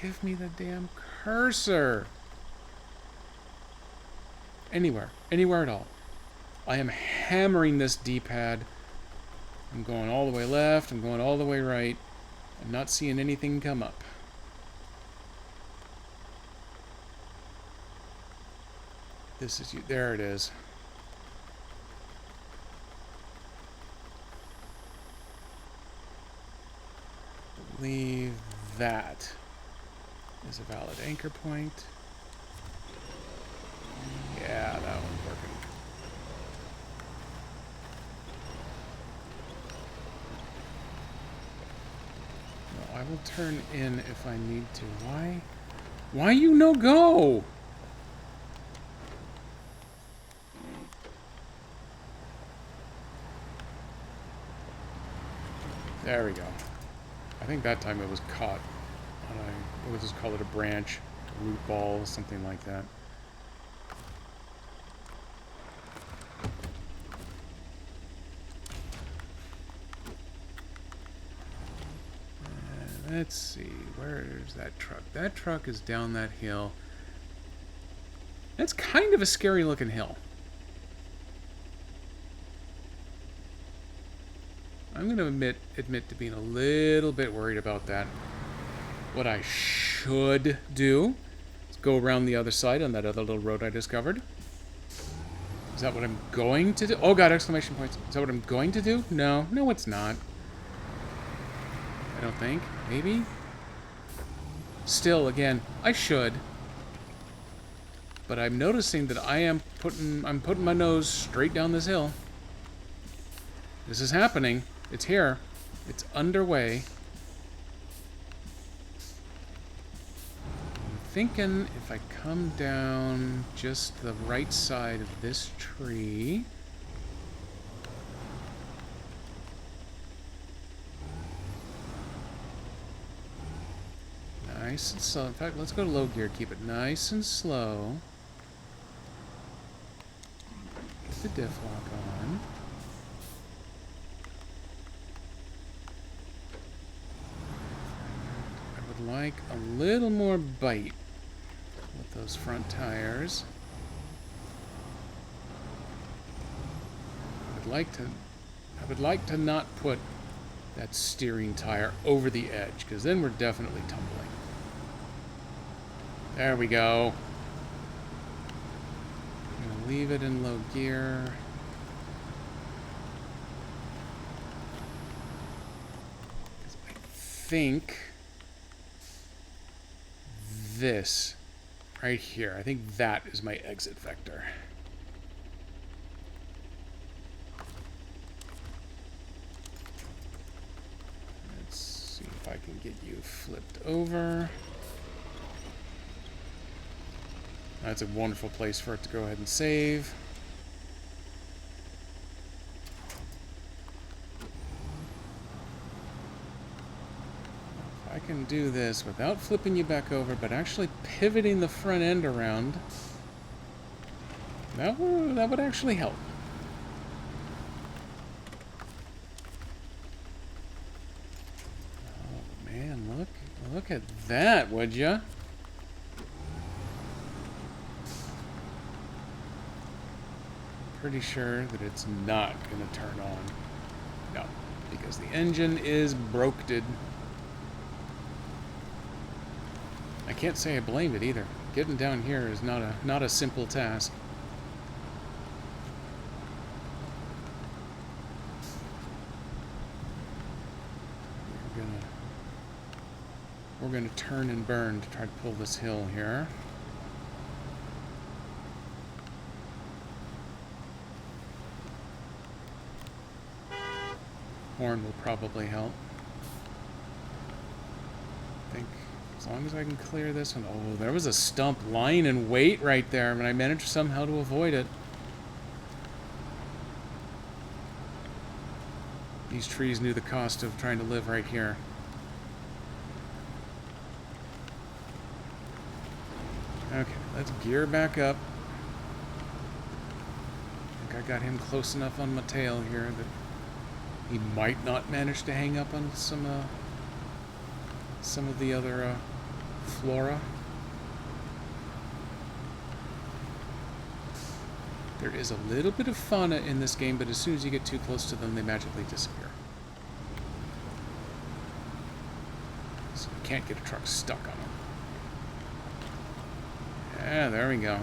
[SPEAKER 1] give me the damn cursor. Anywhere. Anywhere at all. I am hammering this D-pad. I'm going all the way left. I'm going all the way right. I'm not seeing anything come up. This is you. There it is. I believe that is a valid anchor point. Yeah, that one's working. I will turn in if I need to. Why? Why you no go? There we go. I think that time it was caught. We'll just call it a branch, a root ball, something like that. Let's see, where's that truck? That truck is down that hill. That's kind of a scary looking hill. I'm going to admit to being a little bit worried about that. What I should do is go around the other side on that other little road I discovered. Is that what I'm going to do? Oh god, exclamation points. Is that what I'm going to do? No. No, it's not. I don't think. Maybe? Still, again, I should. But I'm noticing that I'm putting my nose straight down this hill. This is happening. It's here. It's underway. I'm thinking if I come down just the right side of this tree... Nice and slow. In fact, let's go to low gear. Keep it nice and slow. Get the diff lock on. I would like a little more bite with those front tires. I would like to not put that steering tire over the edge, because then we're definitely tumbling. There we go. I'm going to leave it in low gear. I think this right here. I think that is my exit vector. Let's see if I can get you flipped over. That's a wonderful place for it to go ahead and save. I can do this without flipping you back over, but actually pivoting the front end around. That would actually help. Oh man, look at that, would ya? Pretty sure that it's not gonna turn on. No, because the engine is broken. I can't say I blame it either. Getting down here is not a simple task. We're gonna turn and burn to try to pull this hill here. Horn will probably help. I think as long as I can clear this one. Oh, there was a stump lying in wait right there, and I managed somehow to avoid it. These trees knew the cost of trying to live right here. Okay, let's gear back up. I think I got him close enough on my tail here that he might not manage to hang up on some of the other flora. There is a little bit of fauna in this game, but as soon as you get too close to them, they magically disappear. So you can't get a truck stuck on them. Yeah, there we go.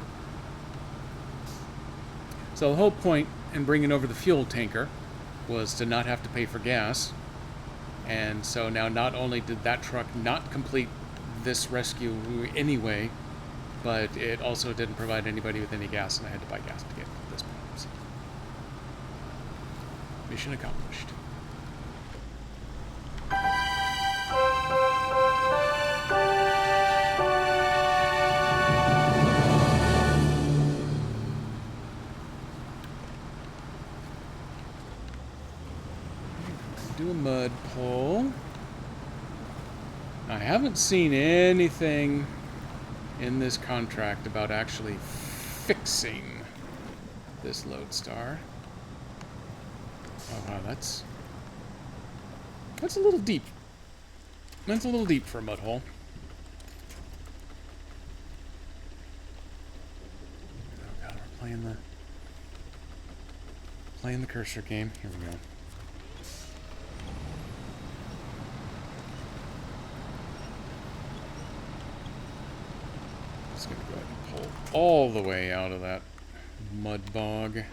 [SPEAKER 1] So the whole point in bringing over the fuel tanker was to not have to pay for gas. And so now not only did that truck not complete this rescue anyway, but it also didn't provide anybody with any gas, and I had to buy gas to get to this point. So, mission accomplished. Do a mud pull. I haven't seen anything in this contract about actually fixing this Lodestar. Oh wow, that's a little deep. That's a little deep for a mud hole. Oh god, we're playing the cursor game. Here we go. Just gonna go ahead and pull all the way out of that mud bog.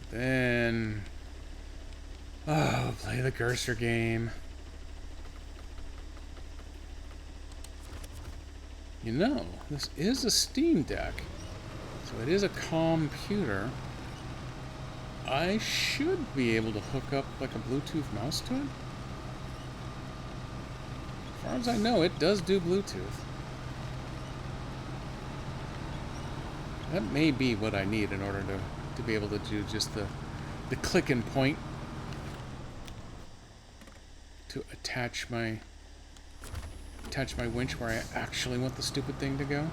[SPEAKER 1] Then, play the cursor game. You know, this is a Steam Deck, so it is a computer. I should be able to hook up like a Bluetooth mouse to it. As far as I know, it does do Bluetooth. That may be what I need in order to be able to do just the click and point to attach my winch where I actually want the stupid thing to go.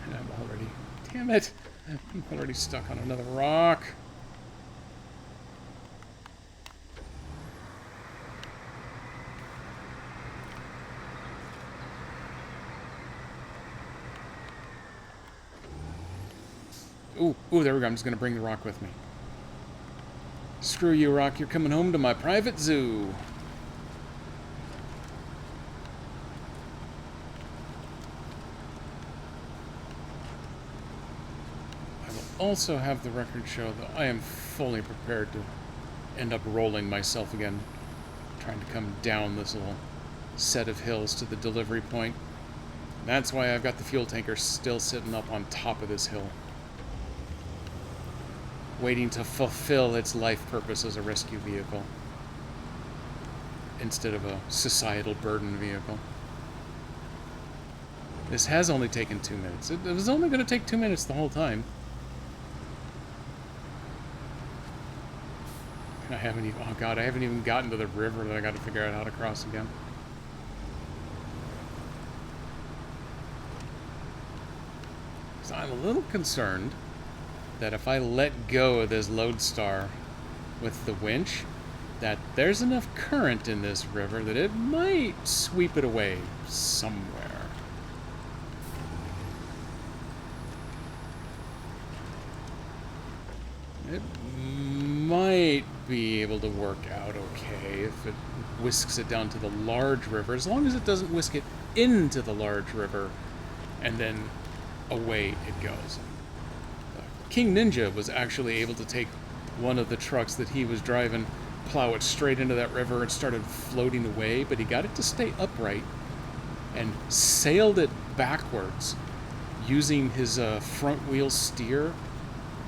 [SPEAKER 1] And I'm already, damn it, I'm already stuck on another rock. Ooh, there we go. I'm just going to bring the rock with me. Screw you, rock. You're coming home to my private zoo. I will also have the record show that I am fully prepared to end up rolling myself again, trying to come down this little set of hills to the delivery point. That's why I've got the fuel tanker still sitting up on top of this hill, waiting to fulfill its life purpose as a rescue vehicle instead of a societal burden vehicle. This has only taken 2 minutes. It was only going to take 2 minutes the whole time. I haven't even, oh god, I haven't even gotten to the river that I got to figure out how to cross again. So I'm a little concerned that if I let go of this Lodestar with the winch, that there's enough current in this river that it might sweep it away somewhere. It might be able to work out okay if it whisks it down to the large river, as long as it doesn't whisk it into the large river and then away it goes. King Ninja was actually able to take one of the trucks that he was driving, plow it straight into that river and started floating away, but he got it to stay upright and sailed it backwards using his front wheel steer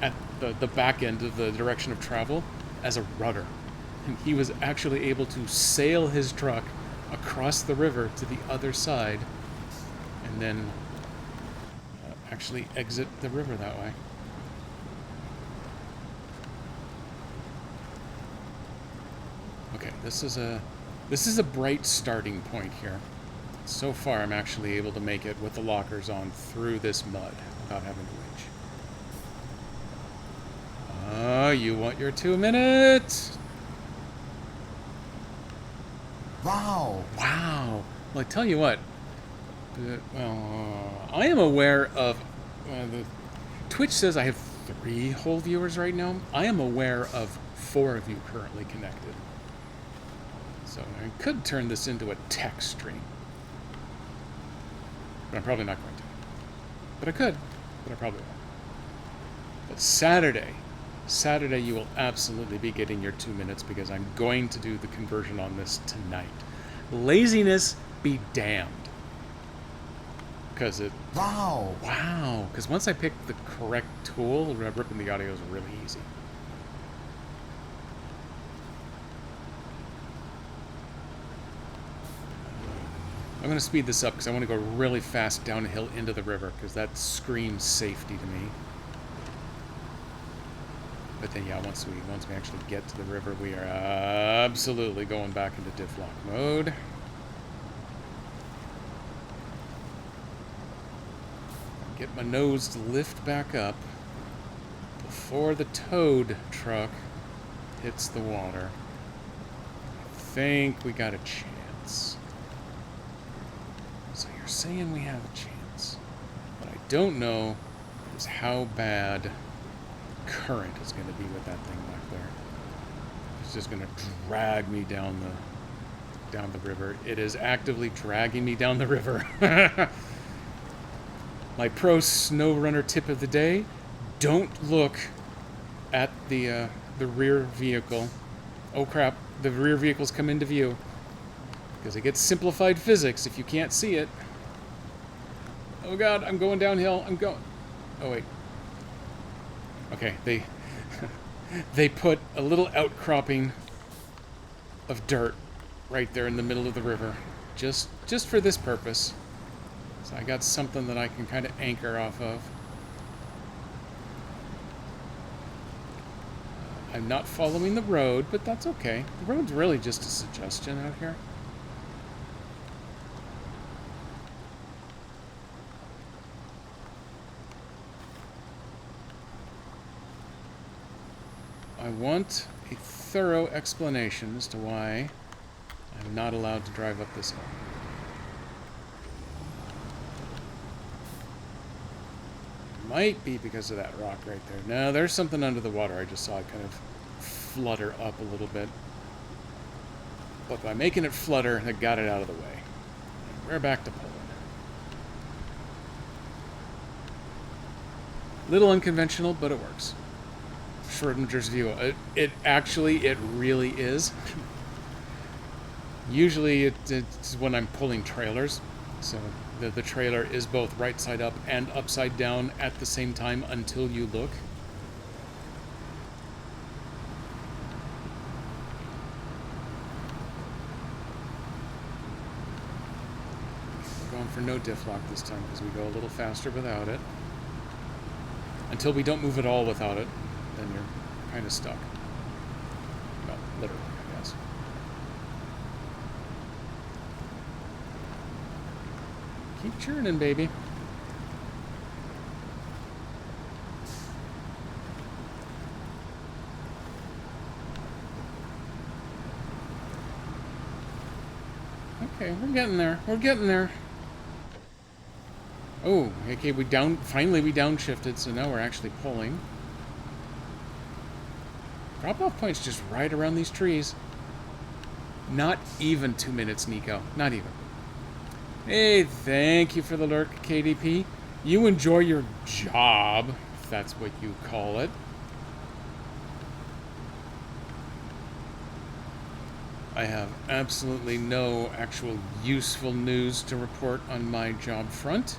[SPEAKER 1] at the back end of the direction of travel as a rudder. And he was actually able to sail his truck across the river to the other side and then actually exit the river that way. Okay, this is a bright starting point here. So far, I'm actually able to make it with the lockers on through this mud without having to winch. Oh, you want your 2 minutes?
[SPEAKER 3] Wow.
[SPEAKER 1] Wow. Well, I tell you what. I am aware of... the Twitch says I have 3 whole viewers right now. I am aware of 4 of you currently connected. So I could turn this into a text stream. But I'm probably not going to. But I could. But I probably won't. But Saturday you will absolutely be getting your 2 minutes because I'm going to do the conversion on this tonight. Laziness be damned. Because it...
[SPEAKER 3] Wow.
[SPEAKER 1] Wow. Because once I pick the correct tool, ripping the audio is really easy. I'm going to speed this up because I want to go really fast downhill into the river because that screams safety to me. But then, yeah, once we actually get to the river, we are absolutely going back into diff lock mode. Get my nose to lift back up before the towed truck hits the water. I think we got a chance. So you're saying we have a chance. What I don't know is how bad current is going to be with that thing back there. It's just going to drag me down the river. It is actively dragging me down the river. My pro snow runner tip of the day: don't look at the rear vehicle. Oh crap! The rear vehicles come into view because it gets simplified physics if you can't see it. Oh god! I'm going downhill. I'm going. Oh wait. Okay, they put a little outcropping of dirt right there in the middle of the river, just for this purpose. So I got something that I can kind of anchor off of. I'm not following the road, but that's okay. The road's really just a suggestion out here. I want a thorough explanation as to why I'm not allowed to drive up this hill. Might be because of that rock right there. No, there's something under the water. I just saw it kind of flutter up a little bit. But by making it flutter, I got it out of the way. We're back to Poland. Little unconventional, but it works. Schrodinger's view. It really is. Usually it's when I'm pulling trailers. So the trailer is both right side up and upside down at the same time until you look. We're going for no diff lock this time because we go a little faster without it. Until we don't move at all without it, then you're kind of stuck. Well, literally, I guess. Keep churning, baby. Okay, we're getting there. We're getting there. Oh, okay, finally we downshifted, so now we're actually pulling. Drop-off point's just right around these trees. Not even 2 minutes, Nico. Not even. Hey, thank you for the lurk, KDP. You enjoy your job, if that's what you call it. I have absolutely no actual useful news to report on my job front.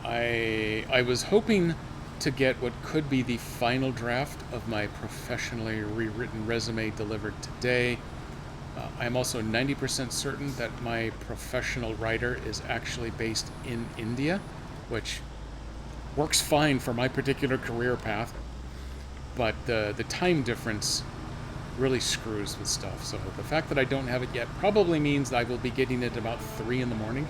[SPEAKER 1] I was hoping to get what could be the final draft of my professionally rewritten resume delivered today. I'm also 90% certain that my professional writer is actually based in India, which works fine for my particular career path, but the time difference really screws with stuff. So the fact that I don't have it yet probably means that I will be getting it about 3 in the morning.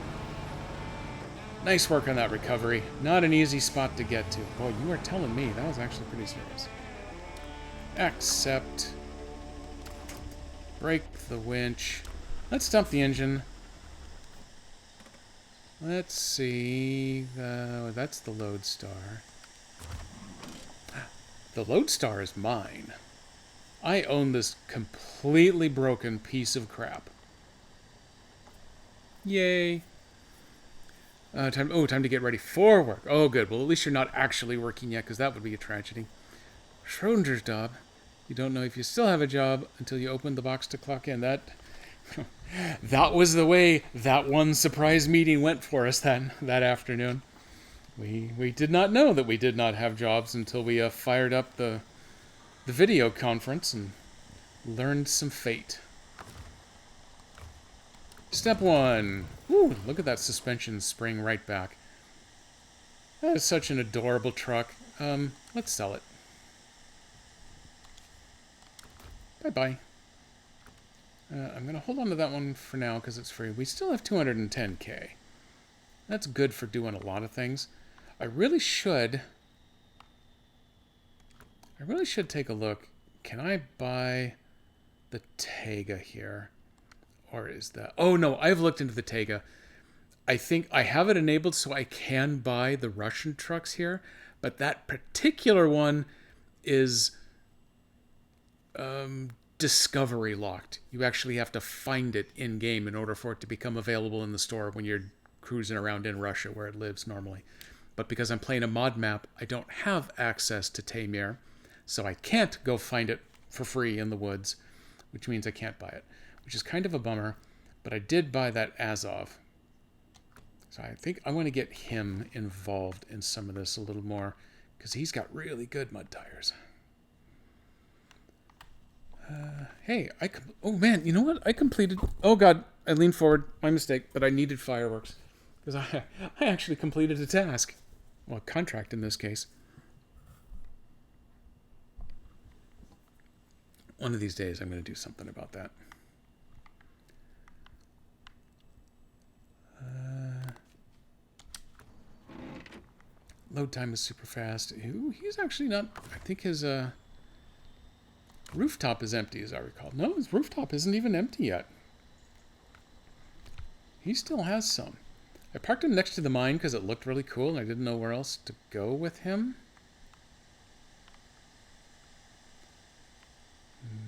[SPEAKER 1] Nice work on that recovery. Not an easy spot to get to. Boy, you are telling me. That was actually pretty serious. Accept. Break the winch. Let's dump the engine. Let's see. That's the Lodestar. The Lodestar is mine. I own this completely broken piece of crap. Yay. Time to get ready for work. Oh, good. Well, at least you're not actually working yet, because that would be a tragedy. Schrodinger's job. You don't know if you still have a job until you open the box to clock in. That was the way that one surprise meeting went for us that afternoon. We did not know that we did not have jobs until we fired up the video conference and learned some fate. Step 1. Ooh, look at that suspension spring right back. That is such an adorable truck. Let's sell it. Bye-bye. I'm going to hold on to that one for now because it's free. We still have 210K. That's good for doing a lot of things. I really should take a look. Can I buy the Tega here? Or is that... Oh, no, I've looked into the Tega. I think I have it enabled so I can buy the Russian trucks here. But that particular one is discovery locked. You actually have to find it in-game in order for it to become available in the store when you're cruising around in Russia where it lives normally. But because I'm playing a mod map, I don't have access to Taymyr. So I can't go find it for free in the woods, which means I can't buy it. Which is kind of a bummer, but I did buy that Azov. So I think I want to get him involved in some of this a little more, because he's got really good mud tires. Hey, oh man, you know what? I completed... Oh god, I leaned forward. My mistake, but I needed fireworks. Because I actually completed a task. Well, a contract in this case. One of these days I'm going to do something about that. Load time is super fast. Ooh, he's actually not... I think his rooftop is empty, as I recall. No, his rooftop isn't even empty yet. He still has some. I parked him next to the mine because it looked really cool and I didn't know where else to go with him.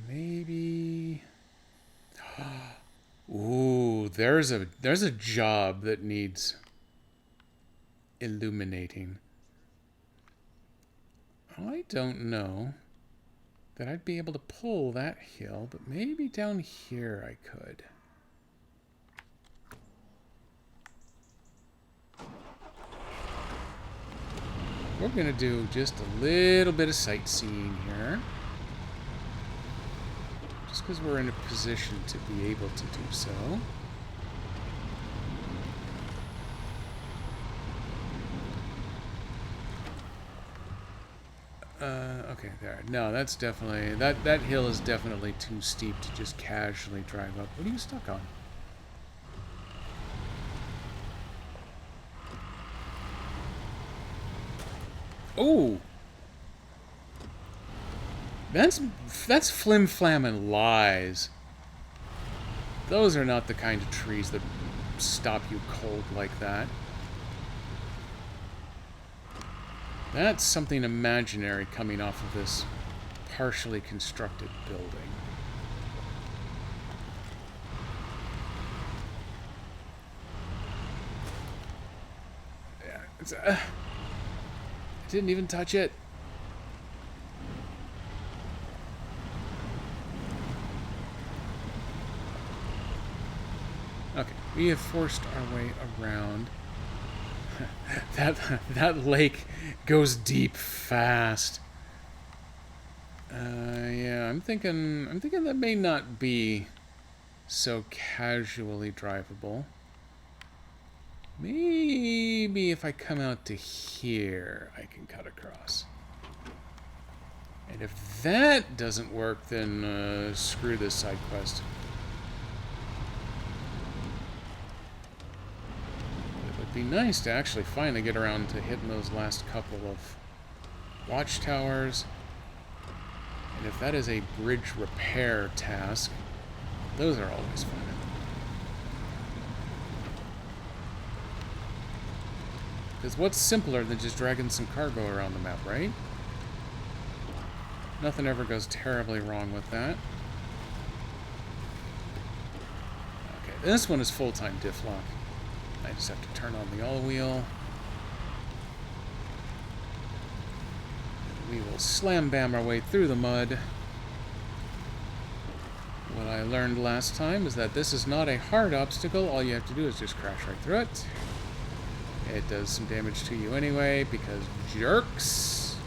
[SPEAKER 1] Maybe... Ooh, there's a job that needs illuminating. I don't know that I'd be able to pull that hill, but maybe down here I could. We're going to do just a little bit of sightseeing here. Just because we're in a position to be able to do so. Okay, there. No, that's definitely... That hill is definitely too steep to just casually drive up. What are you stuck on? Oh! That's flim-flam and lies. Those are not the kind of trees that stop you cold like that. That's something imaginary coming off of this partially constructed building. Yeah, it's, I didn't even touch it. Okay, we have forced our way around. that lake goes deep fast. Yeah, I'm thinking that may not be so casually drivable. Maybe if I come out to here, I can cut across. And if that doesn't work, then screw this side quest. Be nice to actually finally get around to hitting those last couple of watchtowers. And if that is a bridge repair task, those are always fun. Because what's simpler than just dragging some cargo around the map, right? Nothing ever goes terribly wrong with that. Okay, this one is full-time diff lock. I just have to turn on the all wheel. We will slam bam our way through the mud. What I learned last time is that this is not a hard obstacle. All you have to do is just crash right through it. It does some damage to you anyway because jerks.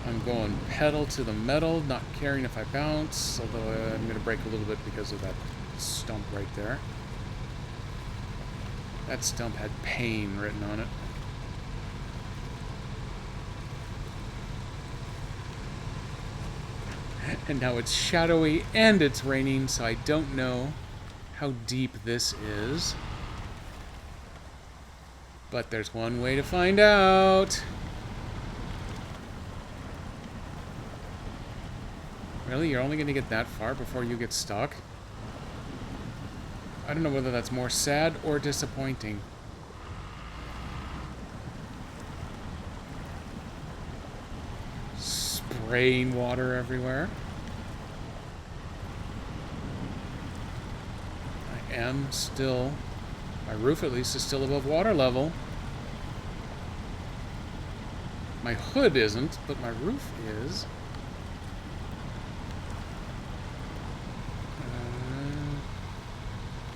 [SPEAKER 1] I'm going pedal to the metal, not caring if I bounce, although I'm going to brake a little bit because of that stump right there. That stump had pain written on it. And now it's shadowy and it's raining, so I don't know how deep this is. But there's one way to find out. Really? You're only going to get that far before you get stuck? I don't know whether that's more sad or disappointing. Spraying water everywhere. I am still... My roof, at least, is still above water level. My hood isn't, but my roof is.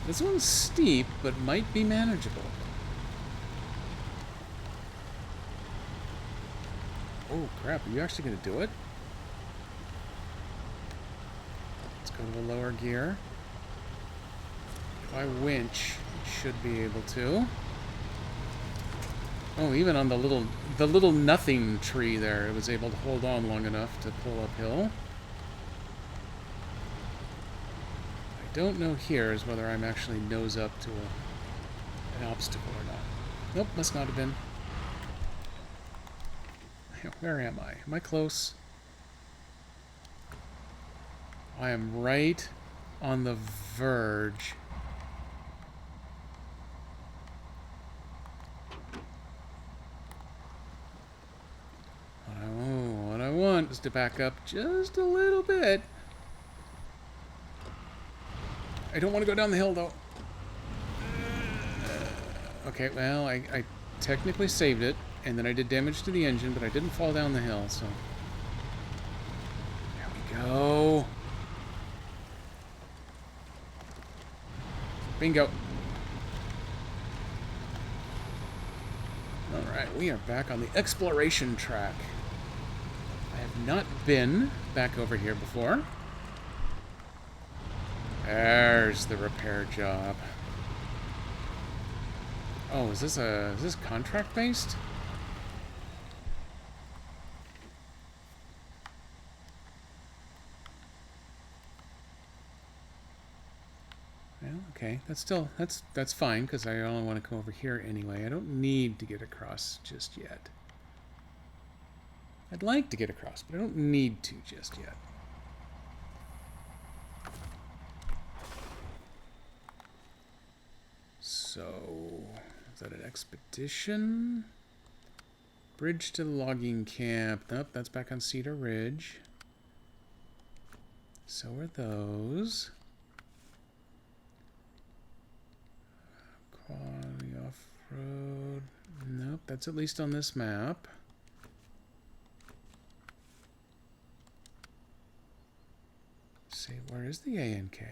[SPEAKER 1] This one's steep, but might be manageable. Oh, crap. Are you actually going to do it? Let's go to a lower gear. If I winch, it should be able to. Oh, even on the little nothing tree there, it was able to hold on long enough to pull uphill. Don't know here is whether I'm actually nose up to an obstacle or not. Nope, must not have been. Where am I? Am I close? I am right on the verge. What I want is to back up just a little bit. I don't want to go down the hill, though. Okay, well, I technically saved it, and then I did damage to the engine, but I didn't fall down the hill, so... There we go. Bingo. Alright, we are back on the exploration track. I have not been back over here before. There's the repair job. Oh, is this contract based? Well, okay, that's fine because I only want to come over here anyway. I don't need to get across just yet. I'd like to get across, but I don't need to just yet. So, is that an expedition? Bridge to the logging camp. Nope, that's back on Cedar Ridge. So are those. Quality off-road. Nope, that's at least on this map. Let's see, where is the ANK?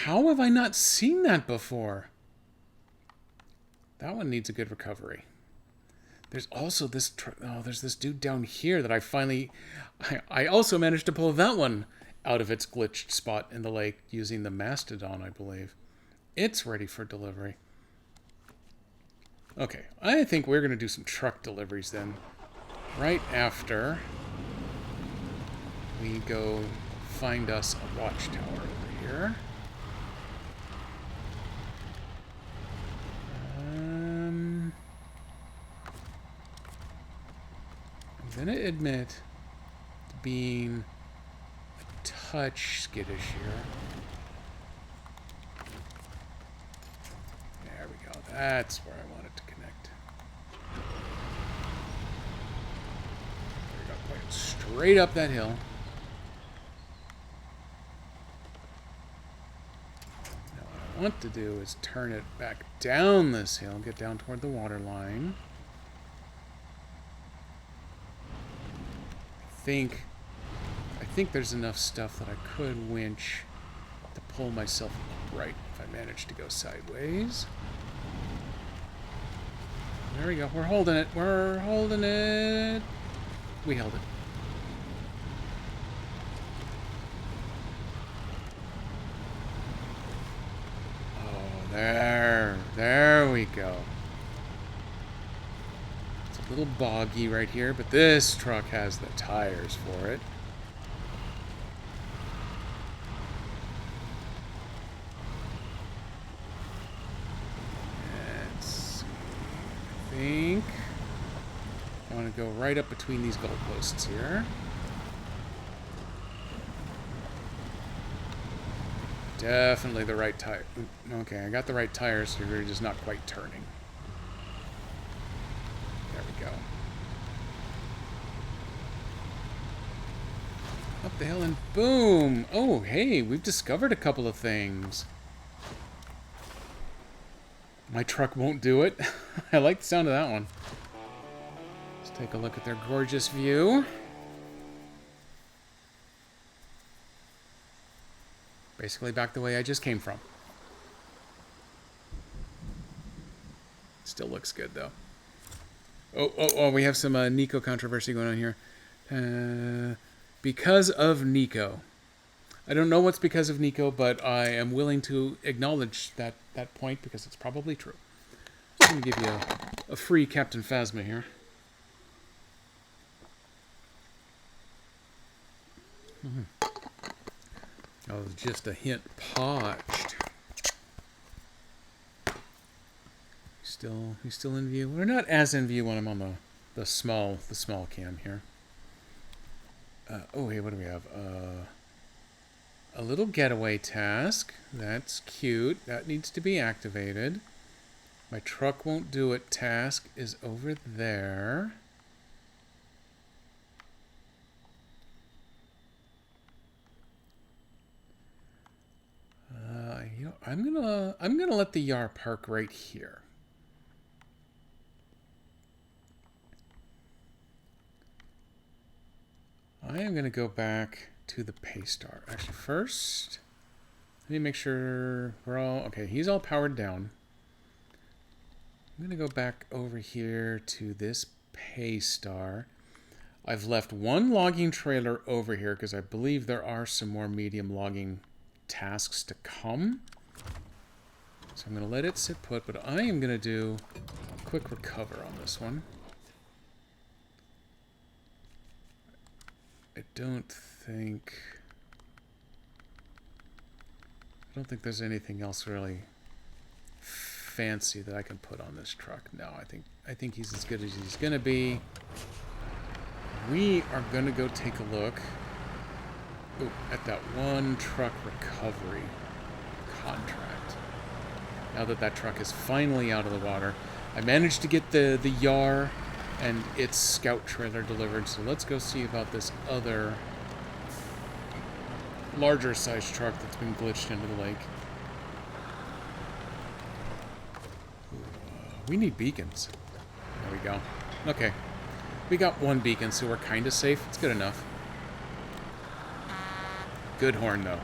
[SPEAKER 1] How have I not seen that before? That one needs a good recovery. There's also this... there's this dude down here that I finally... I also managed to pull that one out of its glitched spot in the lake using the Mastodon, I believe. It's ready for delivery. Okay, I think we're going to do some truck deliveries then. Right after we go find us a watchtower over here. I'm going to admit to being a touch skittish here. There we go. That's where I want it to connect. There we go. Point straight up that hill. Now what I want to do is turn it back down this hill, get down toward the water line. I think there's enough stuff that I could winch to pull myself upright if I manage to go sideways. There we go. We're holding it. We're holding it. We held it. Oh, there we go. A little boggy right here, but this truck has the tires for it. Let's see. I think I want to go right up between these goalposts here. Definitely the right tire. Okay, I got the right tires, so we're just not quite turning. Go. Up the hill and boom! Oh, hey, we've discovered a couple of things. My truck won't do it. I like the sound of that one. Let's take a look at their gorgeous view. Basically back the way I just came from. Still looks good, though. Oh, we have some Nico controversy going on here. Because of Nico. I don't know what's because of Nico, but I am willing to acknowledge that point because it's probably true. I'm going to give you a free Captain Phasma here. Oh, just a hint parched. He's still in view. We're not as in view when I'm on the small cam here. Oh, hey, what do we have? A little getaway task. That's cute. That needs to be activated. My truck won't do it. Task is over there. I'm gonna let the Yar park right here. I am going to go back to the Paystar. Actually, first, let me make sure we're all... Okay, he's all powered down. I'm going to go back over here to this Paystar. I've left one logging trailer over here because I believe there are some more medium logging tasks to come. So I'm going to let it sit put, but I am going to do a quick recover on this one. I don't think there's anything else really fancy that I can put on this truck. No, I think he's as good as he's going to be. We are going to go take a look at that one truck recovery contract. Now that that truck is finally out of the water, I managed to get the Yar and its scout trailer delivered, so let's go see about this other larger sized truck that's been glitched into the lake. We need beacons. There we go. Okay. We got one beacon, so we're kind of safe. It's good enough. Good horn, though.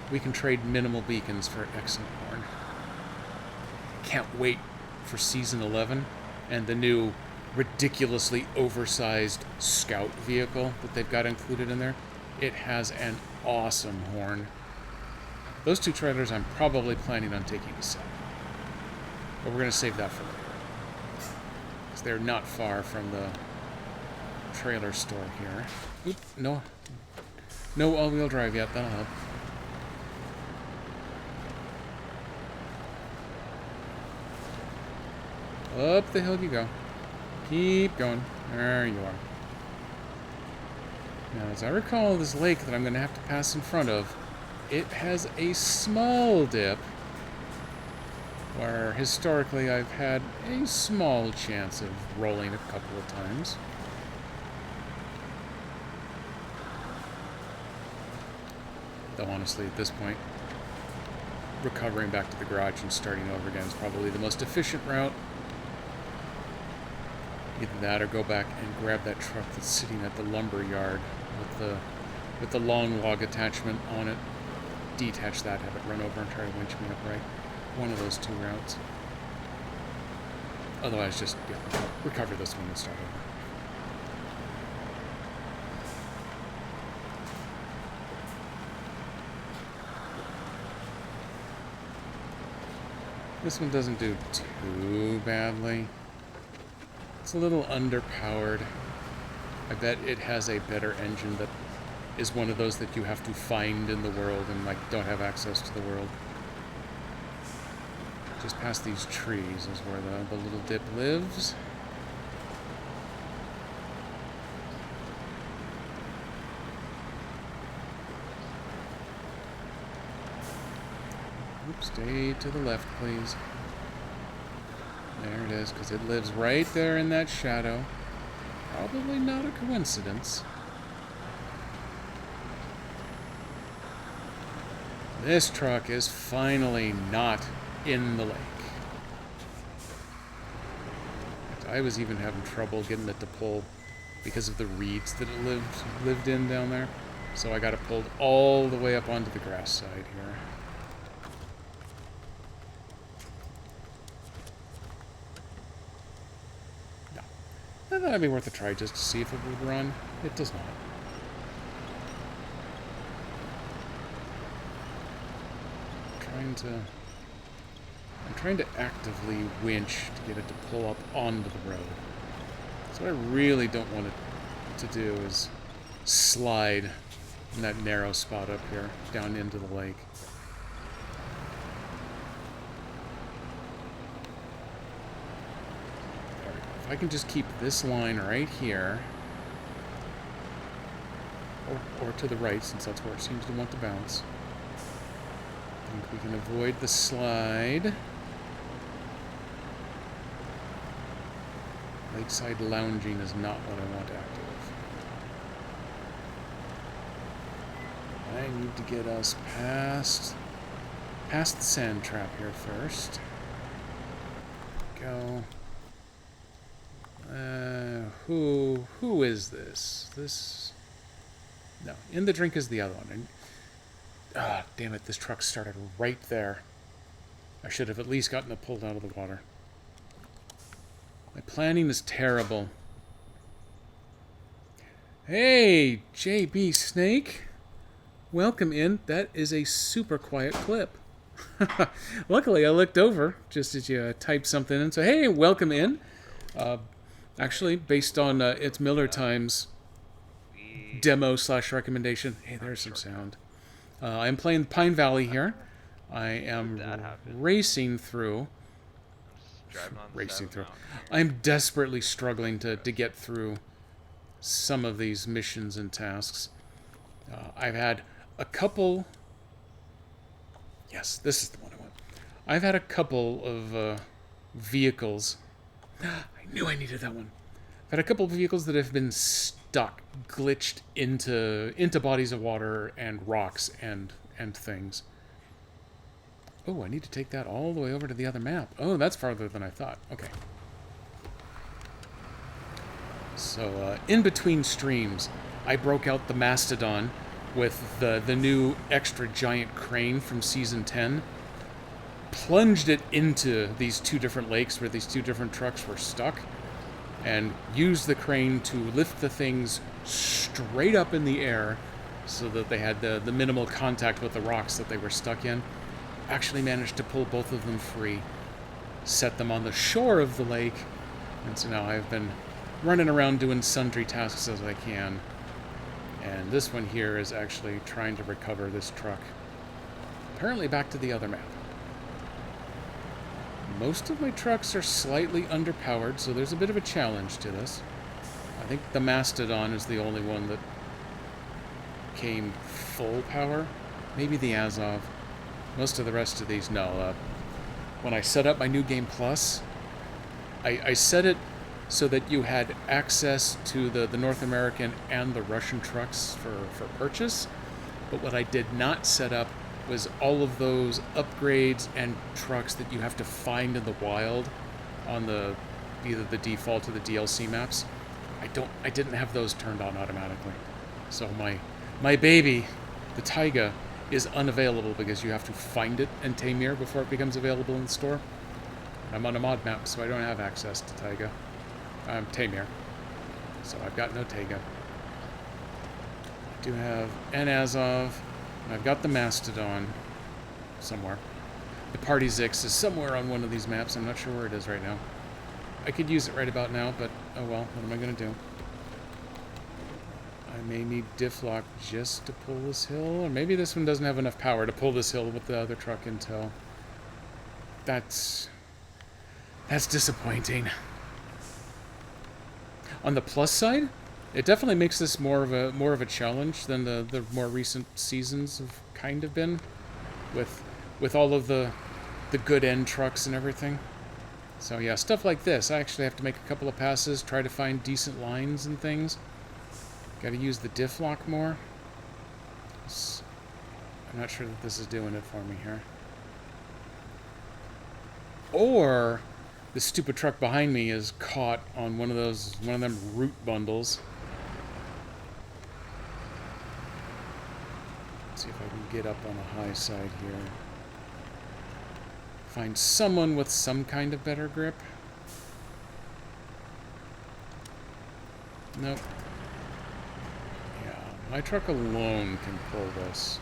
[SPEAKER 1] We can trade minimal beacons for excellent horn. Can't wait for Season 11 and the new ridiculously oversized scout vehicle that they've got included in there. It has an awesome horn. Those two trailers I'm probably planning on taking to sell. But we're going to save that for later. Because they're not far from the trailer store here. Oop, no all-wheel drive yet. That'll help. Up the hill you go. Keep going. There you are. Now, as I recall, this lake that I'm going to have to pass in front of, it has a small dip where historically I've had a small chance of rolling a couple of times. Though honestly, at this point, recovering back to the garage and starting over again is probably the most efficient route. Either that or go back and grab that truck that's sitting at the lumber yard with the long log attachment on it. Detach that, have it run over and try to winch me upright. One of those two routes. Otherwise, just recover this one and start over. This one doesn't do too badly. It's a little underpowered. I bet it has a better engine that is one of those that you have to find in the world and like don't have access to the world. Just past these trees is where the little dip lives. Oops, stay to the left, please. There it is, because it lives right there in that shadow. Probably not a coincidence. This truck is finally not in the lake. I was even having trouble getting it to pull because of the reeds that it lived in down there. So I got it pulled all the way up onto the grass side here. I thought it'd be worth a try just to see if it would run. It does not. I'm trying to actively winch to get it to pull up onto the road. So what I really don't want it to do is slide in that narrow spot up here down into the lake. If I can just keep this line right here, or to the right, since that's where it seems to want to bounce, I think we can avoid the slide. Lakeside lounging is not what I want active. I need to get us past the sand trap here first. Go. Who is this? No, in the drink is the other one. And, damn it, this truck started right there. I should have at least gotten it pulled out of the water. My planning is terrible. Hey, JB Snake. Welcome in. That is a super quiet clip. Luckily, I looked over just as you typed something in. So, hey, welcome in. Actually, based on It's Miller Time's demo/recommendation. Hey, there's some sound. I'm playing Pine Valley here. I am racing through. I'm desperately struggling to get through some of these missions and tasks. I've had a couple. Yes, this is the one I want. I've had a couple of vehicles. I knew I needed that one. I've had a couple of vehicles that have been stuck, glitched into bodies of water and rocks and things. Oh, I need to take that all the way over to the other map. Oh, that's farther than I thought. Okay. So, in between streams, I broke out the Mastodon with the new extra giant crane from Season 10. Plunged it into these two different lakes where these two different trucks were stuck. And used the crane to lift the things straight up in the air so that they had the minimal contact with the rocks that they were stuck in. Actually managed to pull both of them free, set them on the shore of the lake, and so now I've been running around doing sundry tasks as I can. And this one here is actually trying to recover this truck. Apparently back to the other map. Most of my trucks are slightly underpowered, so there's a bit of a challenge to this. I think the Mastodon is the only one that came full power. Maybe the Azov. Most of the rest of these, no. When I set up my New Game Plus, I set it so that you had access to the North American and the Russian trucks for purchase. But what I did not set up was all of those upgrades and trucks that you have to find in the wild on either the default or the DLC maps. I didn't have those turned on automatically. So my baby, the Taiga, is unavailable because you have to find it in Tamir before it becomes available in the store. I'm on a mod map, so I don't have access to Taiga. Tamir. So I've got no Taiga. I do have an Azov, and I've got the Mastodon somewhere. The Party Zix is somewhere on one of these maps. I'm not sure where it is right now. I could use it right about now, but oh well, what am I going to do? I may need diff lock just to pull this hill, or maybe this one doesn't have enough power to pull this hill with the other truck in tow. That's disappointing. On the plus side, it definitely makes this more of a challenge than the more recent seasons have kind of been, with all of the good end trucks and everything. So yeah, stuff like this. I actually have to make a couple of passes, try to find decent lines and things. Got to use the diff lock more. I'm not sure that this is doing it for me here. Or the stupid truck behind me is caught on one of them root bundles. Let's see if I can get up on the high side here. Find someone with some kind of better grip. Nope. My truck alone can pull this.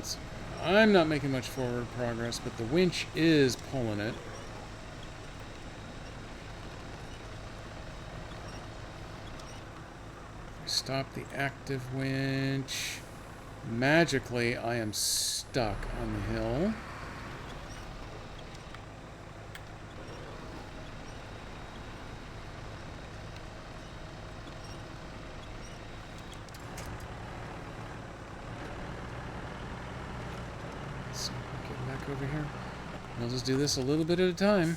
[SPEAKER 1] So I'm not making much forward progress, but the winch is pulling it. Stop the active winch. Magically, I am stuck on the hill. So, get back over here. I'll just do this a little bit at a time.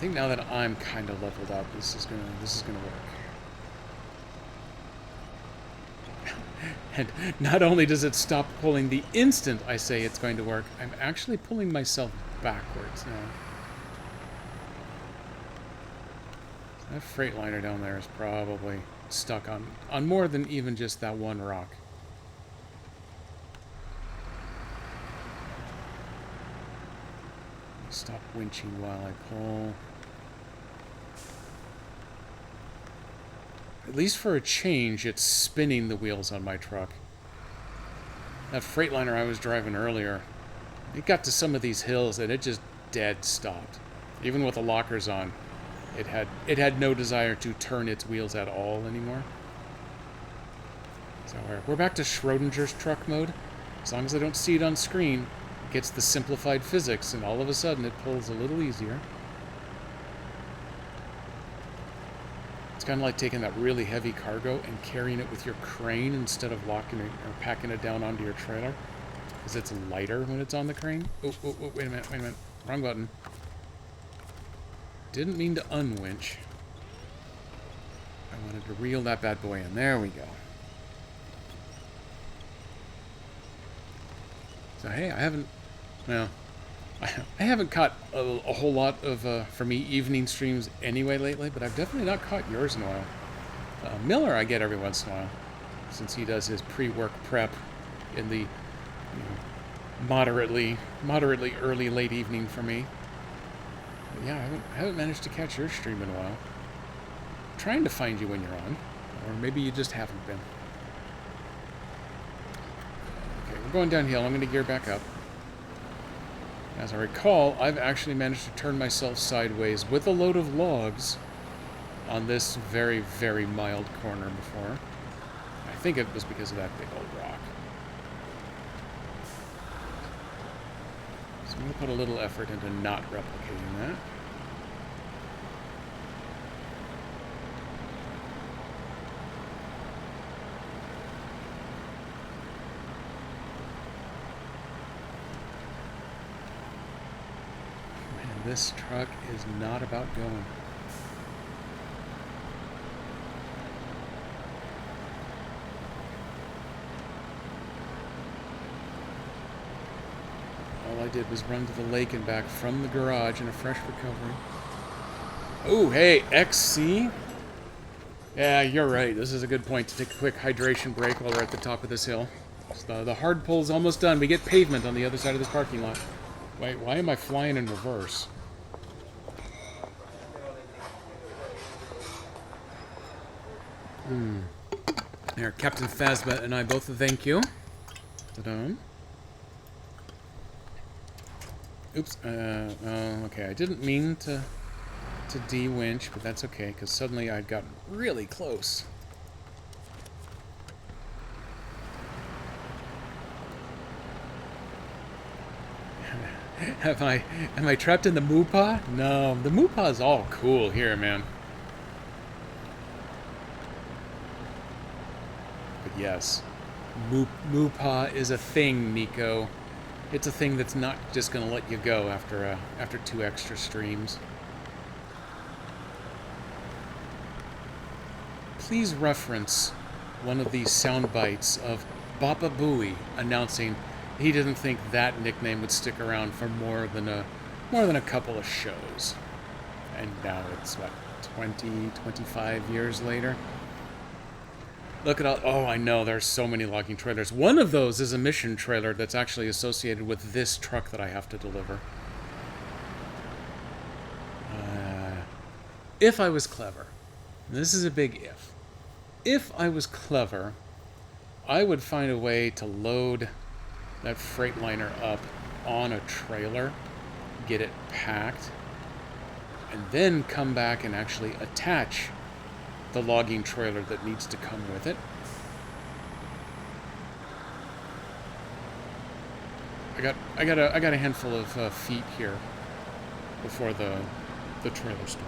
[SPEAKER 1] think now that I'm kind of leveled up, this is gonna work. And not only does it stop pulling the instant I say it's going to work, I'm actually pulling myself backwards now. That Freightliner down there is probably stuck on more than even just that one rock. Stop winching while I pull. At least for a change, it's spinning the wheels on my truck. That Freightliner I was driving earlier, it got to some of these hills and it just dead stopped. Even with the lockers on, it had no desire to turn its wheels at all anymore. So we're back to Schrodinger's truck mode. As long as I don't see it on screen, it gets the simplified physics, and all of a sudden it pulls a little easier. It's kind of like taking that really heavy cargo and carrying it with your crane instead of locking it or packing it down onto your trailer, because it's lighter when it's on the crane. Oh, wait a minute. Wrong button. Didn't mean to unwinch. I wanted to reel that bad boy in. There we go. So hey, I haven't caught a whole lot of, for me, evening streams anyway lately, but I've definitely not caught yours in a while. Miller I get every once in a while, since he does his pre-work prep in the moderately early late evening for me. But yeah, I haven't managed to catch your stream in a while. I'm trying to find you when you're on, or maybe you just haven't been. Okay, we're going downhill. I'm going to gear back up. As I recall, I've actually managed to turn myself sideways with a load of logs on this very, very mild corner before. I think it was because of that big old rock. So I'm going to put a little effort into not replicating that. This truck is not about going. All I did was run to the lake and back from the garage in a fresh recovery. Oh, hey, XC? Yeah, you're right. This is a good point to take a quick hydration break while we're at the top of this hill. So the hard pull's almost done. We get pavement on the other side of this parking lot. Wait, why am I flying in reverse? There, Captain Phasma and I both thank you. Ta-da. Oops. Okay, I didn't mean to de-winch, but that's okay, because suddenly I got really close. Am I trapped in the Moopa? No, the Moopa is all cool here, man. But yes, Moopa is a thing, Nico. It's a thing that's not just gonna let you go after 2 extra streams. Please reference one of these sound bites of Baba Booey announcing he didn't think that nickname would stick around for more than a couple of shows. And now it's, what, 20, 25 years later? Look at all... Oh, I know, there's so many logging trailers. One of those is a mission trailer that's actually associated with this truck that I have to deliver. If I was clever, this is a big if I was clever, I would find a way to load that Freightliner up on a trailer, get it packed, and then come back and actually attach the logging trailer that needs to come with it. I got a handful of feet here before the trailer store.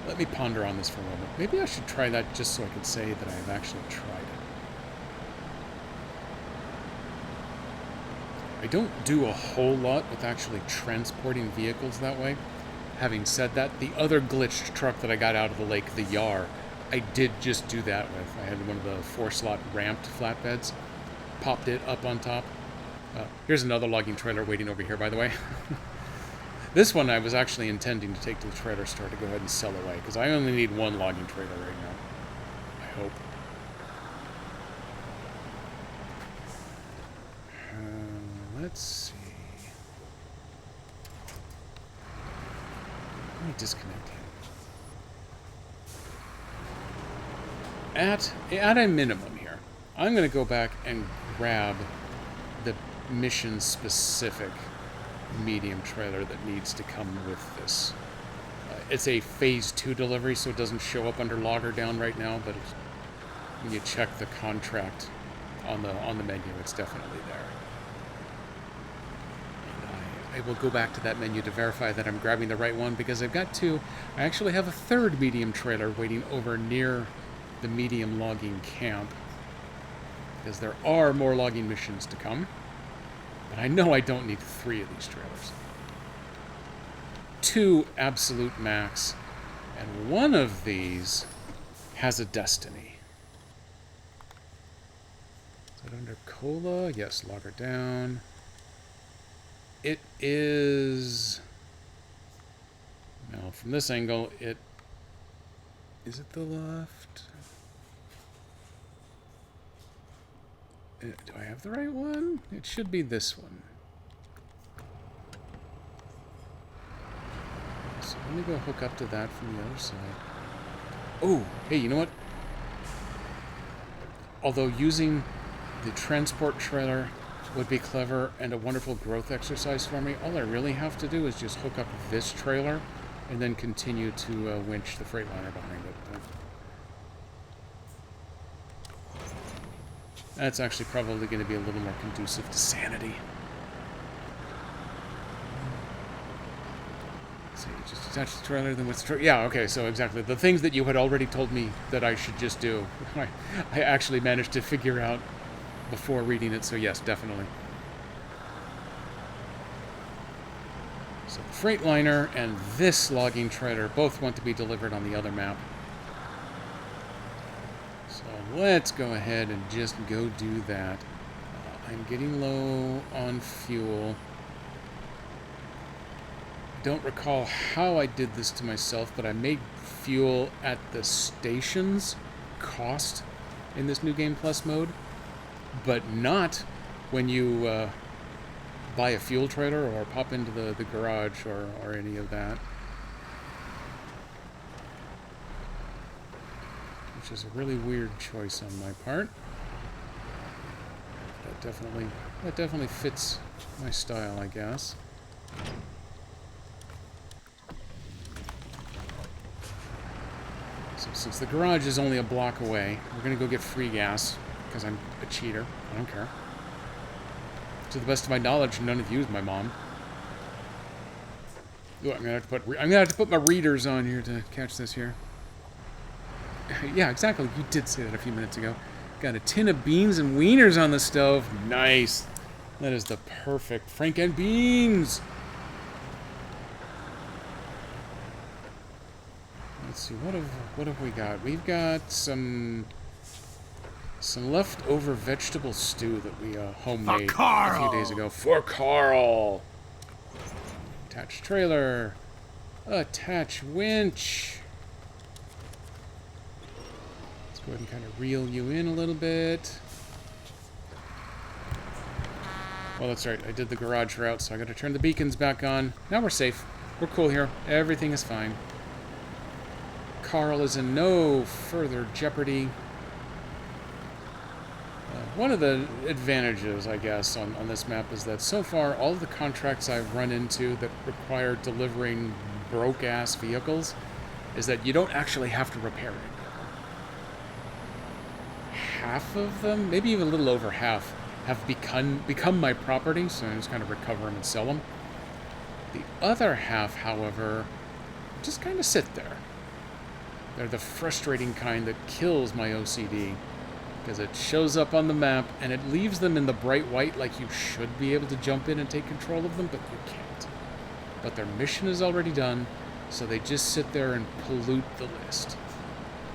[SPEAKER 1] Let me ponder on this for a moment. Maybe I should try that just so I can say that I have actually tried it. I don't do a whole lot with actually transporting vehicles that way. Having said that, the other glitched truck that I got out of the lake, the Yar, I did just do that with. I had one of the 4-slot ramped flatbeds, popped it up on top. Here's another logging trailer waiting over here, by the way. This one I was actually intending to take to the trailer store to go ahead and sell away, because I only need one logging trailer right now. I hope. Let's see. Let me disconnect him. At a minimum here, I'm going to go back and grab the mission-specific medium trailer that needs to come with this. It's a Phase 2 delivery, so it doesn't show up under Logger Down right now, but when you check the contract on the menu, it's definitely there. I will go back to that menu to verify that I'm grabbing the right one, because I've got two. I actually have a third medium trailer waiting over near the medium logging camp, because there are more logging missions to come. But I know I don't need 3 of these trailers. 2 absolute max, and one of these has a destiny. Is it under Cola? Yes, Logger Down. It is... Now, from this angle, it... Is it the left? Do I have the right one? It should be this one. So let me go hook up to that from the other side. Oh, hey, you know what? Although using the transport trailer would be clever and a wonderful growth exercise for me, all I really have to do is just hook up this trailer and then continue to winch the Freightliner behind it. That's actually probably going to be a little more conducive to sanity. So you just attach the trailer, then what's the trailer? Yeah, okay, so exactly. The things that you had already told me that I should just do, I actually managed to figure out before reading it, so yes, definitely. So the Freightliner and this logging trailer both want to be delivered on the other map. So let's go ahead and just go do that. I'm getting low on fuel. I don't recall how I did this to myself, but I made fuel at the station's cost in this New Game Plus mode, but not when you buy a fuel trailer or pop into the garage or any of that. Which is a really weird choice on my part. That definitely fits my style, I guess. So since the garage is only a block away, we're gonna go get free gas, because I'm a cheater. I don't care. To the best of my knowledge, none of you is my mom. Ooh, I'm gonna have to put my readers on here to catch this here. Yeah, exactly. You did say that a few minutes ago. Got a tin of beans and wieners on the stove. Nice. That is the perfect Frank and beans. Let's see. What have we got? We've got some leftover vegetable stew that we homemade a few days ago. For Carl. Attach trailer. Attach winch. Go ahead and kind of reel you in a little bit. Well, that's right. I did the garage route, so I got to turn the beacons back on. Now we're safe. We're cool here. Everything is fine. Carl is in no further jeopardy. One of the advantages, I guess, on this map is that so far, all of the contracts I've run into that require delivering broke-ass vehicles is that you don't actually have to repair it. Half of them, maybe even a little over half, have become my property, so I just kind of recover them and sell them. The other half, however, just kind of sit there. They're the frustrating kind that kills my OCD, because it shows up on the map and it leaves them in the bright white like you should be able to jump in and take control of them, but you can't. But their mission is already done, So they just sit there and pollute the list.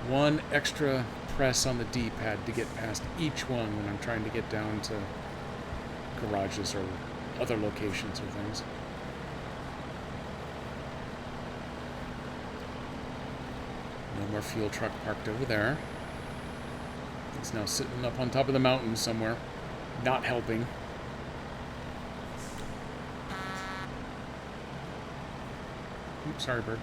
[SPEAKER 1] One extra press on the D-pad to get past each one when I'm trying to get down to garages or other locations or things. No more fuel truck parked over there. It's now sitting up on top of the mountain somewhere, not helping. Oops, sorry, bird.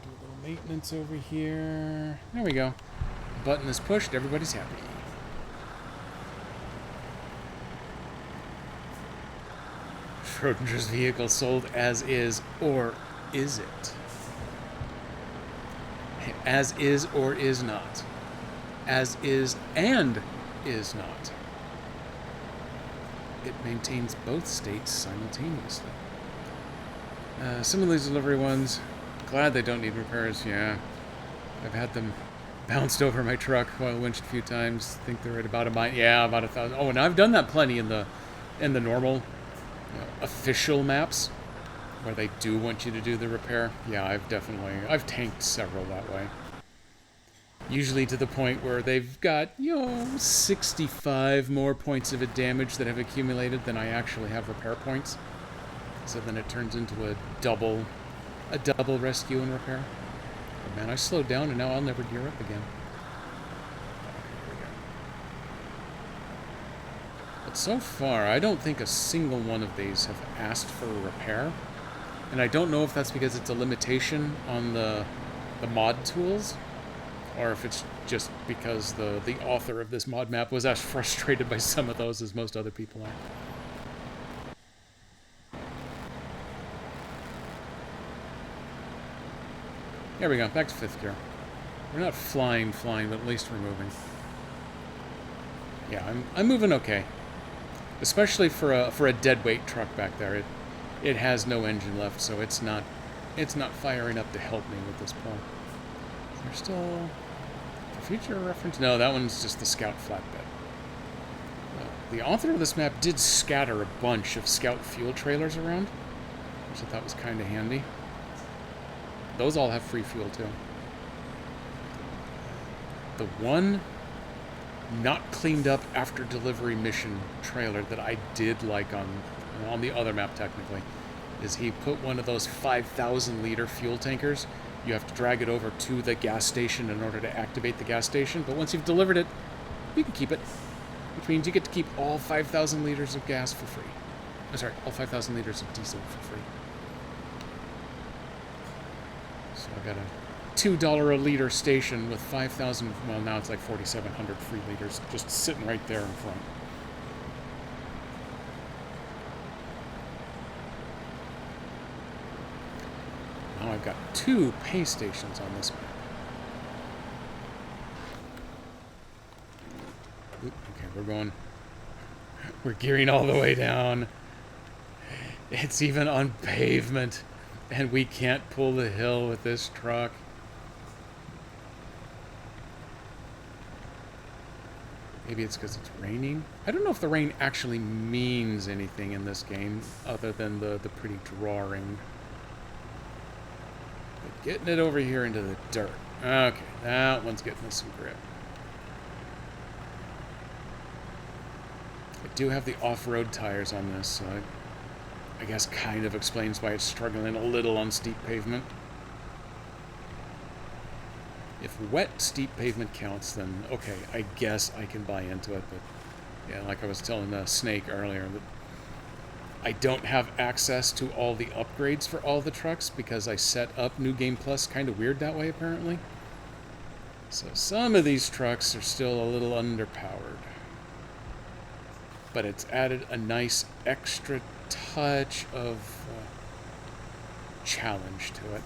[SPEAKER 1] Do a little maintenance over here. There we go. Button is pushed, everybody's happy. Schrodinger's vehicle sold as is, or is it? As is or is not. As is and is not. It maintains both states simultaneously. Some of these delivery ones, glad they don't need repairs, yeah. I've had them bounced over my truck while winched a few times. Think they're at about a mile. Yeah, about 1,000. Oh, and I've done that plenty in the normal official maps where they do want you to do the repair. Yeah, I've tanked several that way. Usually to the point where they've got, 65 more points of damage that have accumulated than I actually have repair points. So then it turns into a double rescue and repair. Oh man, I slowed down and now I'll never gear up again. Here we go. But so far, I don't think a single one of these have asked for a repair. And I don't know if that's because it's a limitation on the mod tools, or if it's just because the author of this mod map was as frustrated by some of those as most other people are. There we go, back to 5th gear. We're not flying, but at least we're moving. Yeah, I'm moving okay. Especially for a deadweight truck back there. It has no engine left, so it's not firing up to help me with this pull. There's still a feature reference. No, that one's just the Scout flatbed. The author of this map did scatter a bunch of Scout fuel trailers around, which I thought was kind of handy. Those all have free fuel too. The one not cleaned up after delivery mission trailer that I did like on the other map technically is he put one of those 5,000 liter fuel tankers. You have to drag it over to the gas station in order to activate the gas station, but once you've delivered it, you can keep it, which means you get to keep all 5,000 liters of gas for free. Oh, sorry, all 5,000 liters of diesel for free. So I got a $2 a liter station with 5,000, well now it's like 4,700 free liters just sitting right there in front. Now I've got 2 pay stations on this map. Oop, okay, we're gearing all the way down. It's even on pavement, and we can't pull the hill with this truck. Maybe it's because it's raining. I don't know if the rain actually means anything in this game other than the pretty drawing. But getting it over here into the dirt. Okay, that one's getting us some grip. I do have the off-road tires on this, so I guess kind of explains why it's struggling a little on steep pavement. If wet steep pavement counts, then okay, I guess I can buy into it. But yeah, like I was telling Snake earlier, that I don't have access to all the upgrades for all the trucks because I set up New Game Plus kind of weird that way apparently. So some of these trucks are still a little underpowered. But it's added a nice extra touch of challenge to it.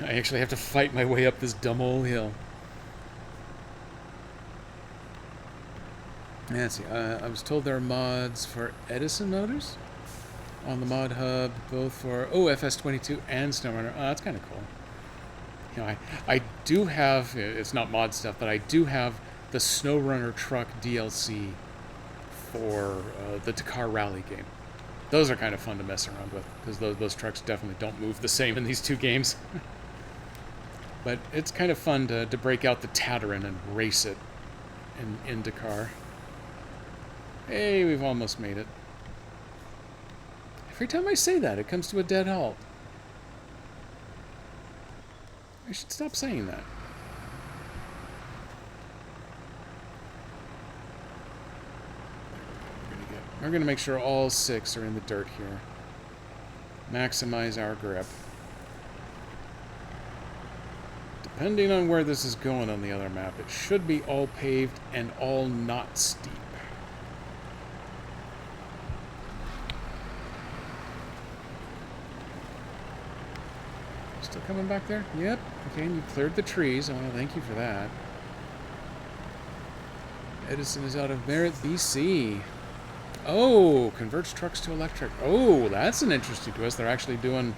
[SPEAKER 1] I actually have to fight my way up this dumb old hill. Yeah, let's see. I was told there are mods for Edison motors on the mod hub, both for FS22 and SnowRunner. Oh, that's kind of cool. You know, I do have, it's not mod stuff, but I do have the SnowRunner truck DLC for the Dakar Rally game. Those are kind of fun to mess around with, because those trucks definitely don't move the same in these two games. But it's kind of fun to break out the Tatarin and race it in Dakar. Hey, we've almost made it. Every time I say that, it comes to a dead halt. I should stop saying that. We're going to make sure all 6 are in the dirt here. Maximize our grip. Depending on where this is going on the other map, it should be all paved and all not steep. Still coming back there? Yep. Okay, and you cleared the trees. I want to thank you for that. Edison is out of Merritt, BC. Oh, converts trucks to electric. Oh, that's an interesting twist. They're actually doing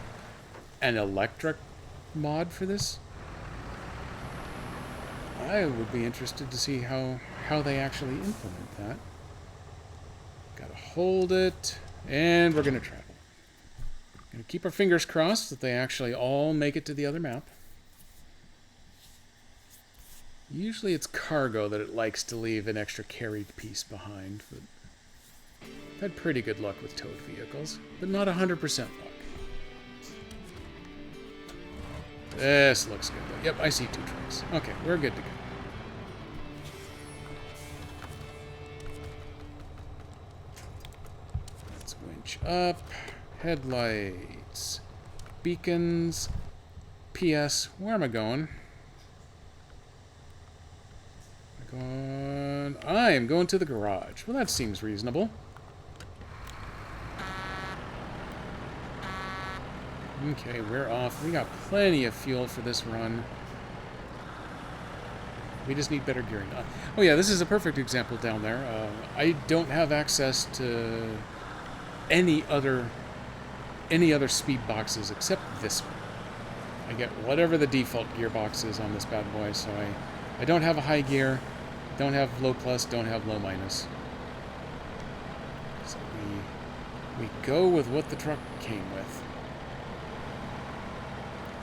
[SPEAKER 1] an electric mod for this. I would be interested to see how they actually implement that. Gotta hold it, and we're gonna travel. Gonna keep our fingers crossed that they actually all make it to the other map. Usually it's cargo that it likes to leave an extra carried piece behind, but I've had pretty good luck with towed vehicles, but not 100% luck. This looks good though. Yep, I see 2 trucks. Okay, we're good to go. Let's winch up. Headlights. Beacons. PS. Where am I going? I am going to the garage. Well, that seems reasonable. Okay, we're off. We got plenty of fuel for this run. We just need better gearing. Oh yeah, this is a perfect example down there. I don't have access to any other speed boxes except this one. I get whatever the default gearbox is on this bad boy, so I don't have a high gear, don't have low plus, don't have low minus. So we go with what the truck came with.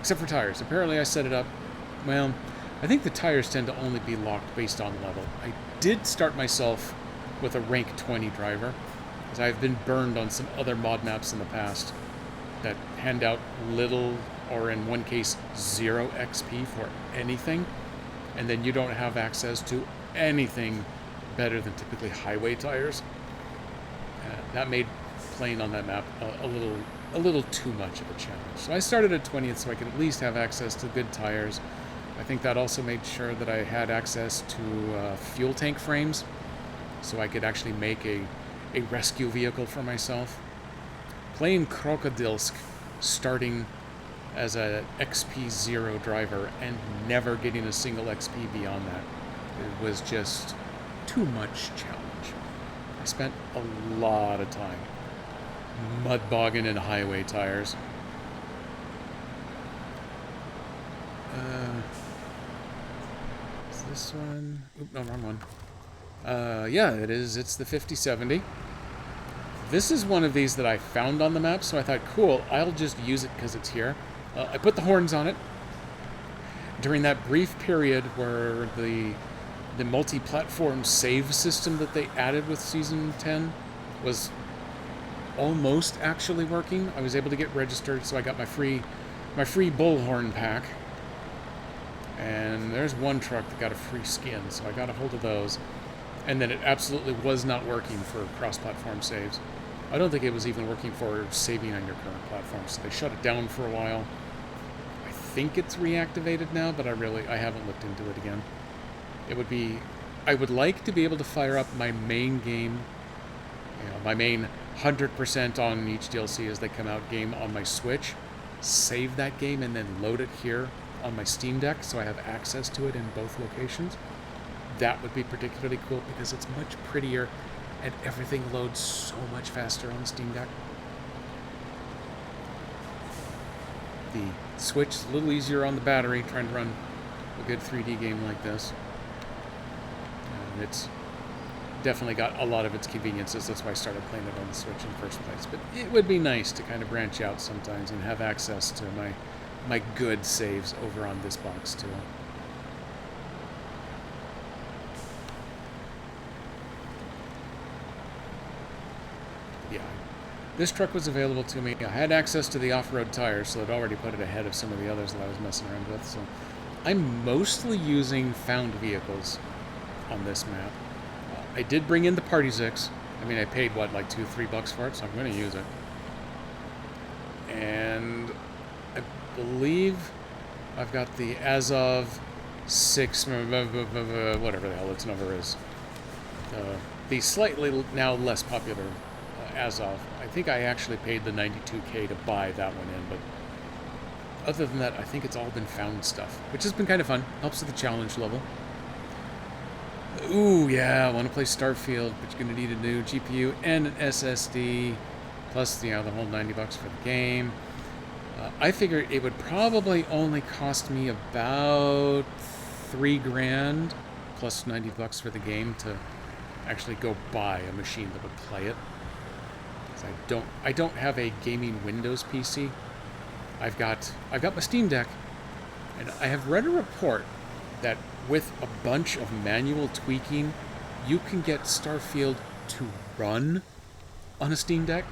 [SPEAKER 1] Except for tires. Apparently I set it up, well, I think the tires tend to only be locked based on level. I did start myself with a rank 20 driver, because I've been burned on some other mod maps in the past that hand out little, or in one case, 0 XP for anything, and then you don't have access to anything better than typically highway tires. That made playing on that map a little too much of a challenge. So I started at 20th so I could at least have access to good tires. I think that also made sure that I had access to fuel tank frames, so I could actually make a rescue vehicle for myself. Playing Krokodilsk, starting as a XP 0 driver and never getting a single XP beyond that, it was just too much challenge. I spent a lot of time mud bogging in highway tires. Is this one? Oop, no, wrong one. Yeah, it is. It's the 5070. This is one of these that I found on the map, so I thought, cool, I'll just use it because it's here. I put the horns on it. During that brief period where the multi-platform save system that they added with Season 10 was almost actually working, I was able to get registered, so I got my free bullhorn pack. And there's one truck that got a free skin, so I got a hold of those. And then it absolutely was not working for cross-platform saves. I don't think it was even working for saving on your current platform, so they shut it down for a while. I think it's reactivated now, but I haven't looked into it again. I would like to be able to fire up my main game, my main 100% on each DLC as they come out game on my Switch, save that game and then load it here on my Steam Deck so I have access to it in both locations. That would be particularly cool because it's much prettier and everything loads so much faster on the Steam Deck. The Switch is a little easier on the battery trying to run a good 3D game like this. And it's definitely got a lot of its conveniences. That's why I started playing it on the Switch in the first place. But it would be nice to kind of branch out sometimes and have access to my good saves over on this box too. Yeah, this truck was available to me. I had access to the off-road tires, so I'd already put it ahead of some of the others that I was messing around with. So I'm mostly using found vehicles on this map. I did bring in the Party Zix. I mean, I paid, what, like $2-3 for it, so I'm going to use it. And I believe I've got the Azov 6, whatever the hell its number is. The slightly now less popular Azov. I think I actually paid the $92K to buy that one in, but other than that, I think it's all been found stuff, which has been kind of fun. Helps with the challenge level. Ooh, yeah, I want to play Starfield, but you're going to need a new GPU and an SSD, plus, you know, the whole $90 for the game. I figured it would probably only cost me about $3,000 plus $90 for the game to actually go buy a machine that would play it. Because I don't have a gaming Windows PC. I've got my Steam Deck, and I have read a report that with a bunch of manual tweaking, you can get Starfield to run on a Steam Deck.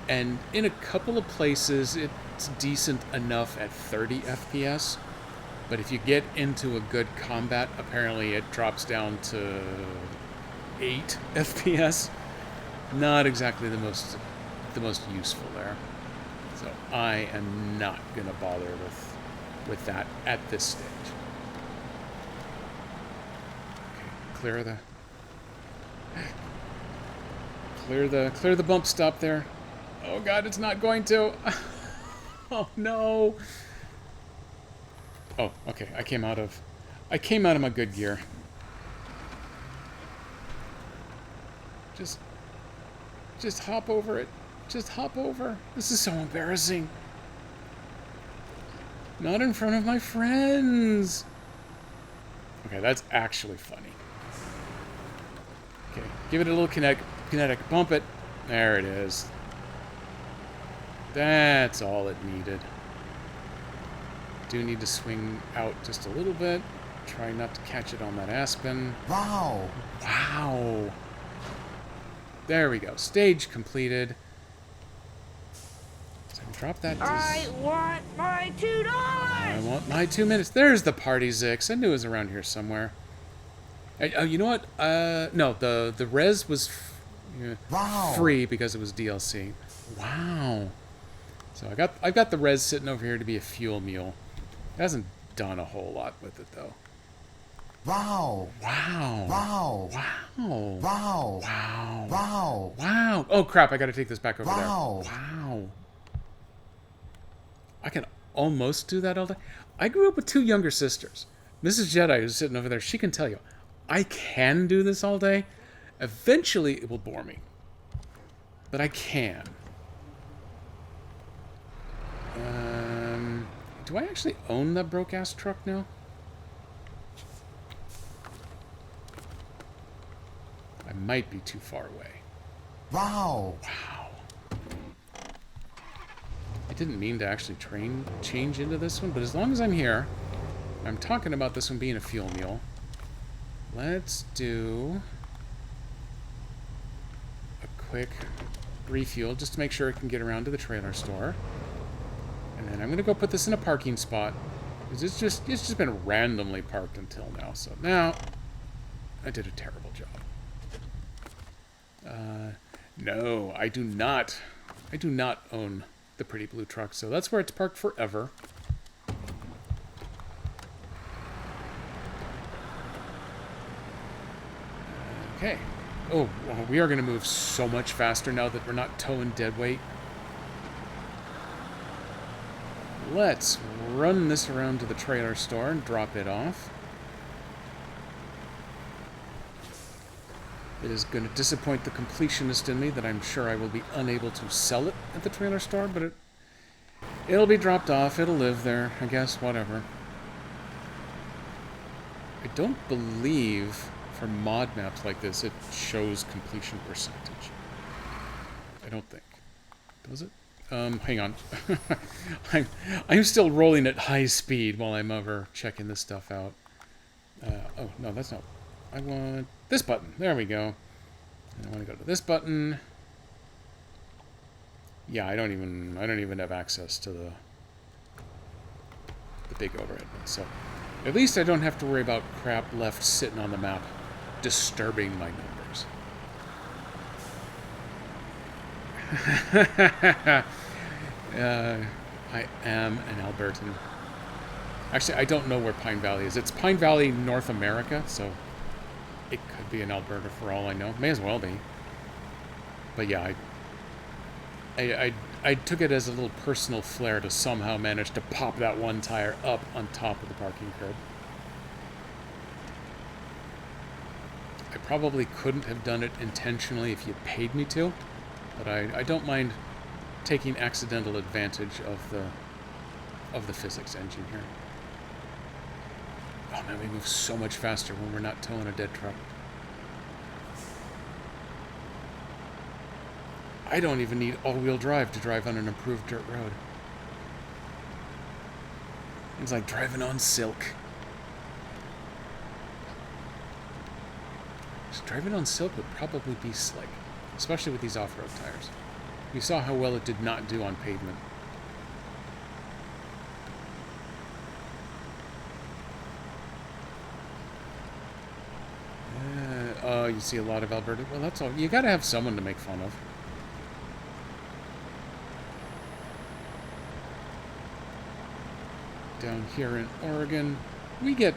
[SPEAKER 1] And in a couple of places, it's decent enough at 30 FPS. But if you get into a good combat, apparently it drops down to 8 FPS. Not exactly the most useful there. So I am not going to bother with that at this stage. Okay, clear the bump stop there. Oh god, it's not going to. Oh no. Oh, okay. I came out of my good gear. Just hop over it. Just hop over. This is so embarrassing. Not in front of my friends. Okay, that's actually funny. Okay, give it a little kinetic bump it. There it is. That's all it needed. Do need to swing out just a little bit. Try not to catch it on that aspen.
[SPEAKER 3] Wow.
[SPEAKER 1] Wow. There we go. Stage completed. So drop that.
[SPEAKER 4] I want my $2.
[SPEAKER 1] I want my 2 minutes. There's the Party Zix. I knew it was around here somewhere. Oh, you know what? No, the res was
[SPEAKER 3] Wow.
[SPEAKER 1] free because it was DLC. Wow. So I've got the res sitting over here to be a fuel mule. It hasn't done a whole lot with it though.
[SPEAKER 3] Wow.
[SPEAKER 1] Wow.
[SPEAKER 3] Wow.
[SPEAKER 1] Wow.
[SPEAKER 3] Wow.
[SPEAKER 1] Wow.
[SPEAKER 3] Wow.
[SPEAKER 1] Wow. Oh crap, I gotta take this back over
[SPEAKER 3] Wow.
[SPEAKER 1] there. Wow. I can almost do that all day. I grew up with 2 younger sisters. Mrs. Jedi, who's sitting over there, she can tell you, I can do this all day. Eventually it will bore me. But I can. Do I actually own that broke-ass truck now? I might be too far away.
[SPEAKER 3] Wow.
[SPEAKER 1] Wow. I didn't mean to actually change into this one, but as long as I'm here, I'm talking about this one being a fuel mule. Let's do a quick refuel just to make sure it can get around to the trailer store. And then I'm going to go put this in a parking spot. It's just been randomly parked until now. So now, I did a terrible job. No, I do not. I do not own the pretty blue truck, so that's where it's parked forever. Okay. Oh, well, we are going to move so much faster now that we're not towing dead weight. Let's run this around to the trailer store and drop it off. It is going to disappoint the completionist in me that I'm sure I will be unable to sell it at the trailer store, but it'll be dropped off. It'll live there, I guess, whatever. I don't believe, for mod maps like this, it shows completion percentage. I don't think. Does it? Hang on. I'm still rolling at high speed while I'm over checking this stuff out. Oh, no, that's not... I want this button. There we go. And I want to go to this button. Yeah, I don't even have access to the big overhead one. So at least I don't have to worry about crap left sitting on the map disturbing my numbers. I am an Albertan. Actually, I don't know where Pine Valley is. It's Pine Valley, North America, so it could be in Alberta for all I know. May as well be. But yeah, I took it as a little personal flair to somehow manage to pop that one tire up on top of the parking curb. I probably couldn't have done it intentionally if you paid me to, but I don't mind taking accidental advantage of the physics engine here. Oh man, we move so much faster when we're not towing a dead truck. I don't even need all-wheel drive to drive on an improved dirt road. It's like driving on silk. Just driving on silk would probably be slick, especially with these off-road tires. We saw how well it did not do on pavement. You see a lot of Alberta. Well, that's all. You gotta have someone to make fun of. Down here in Oregon, we get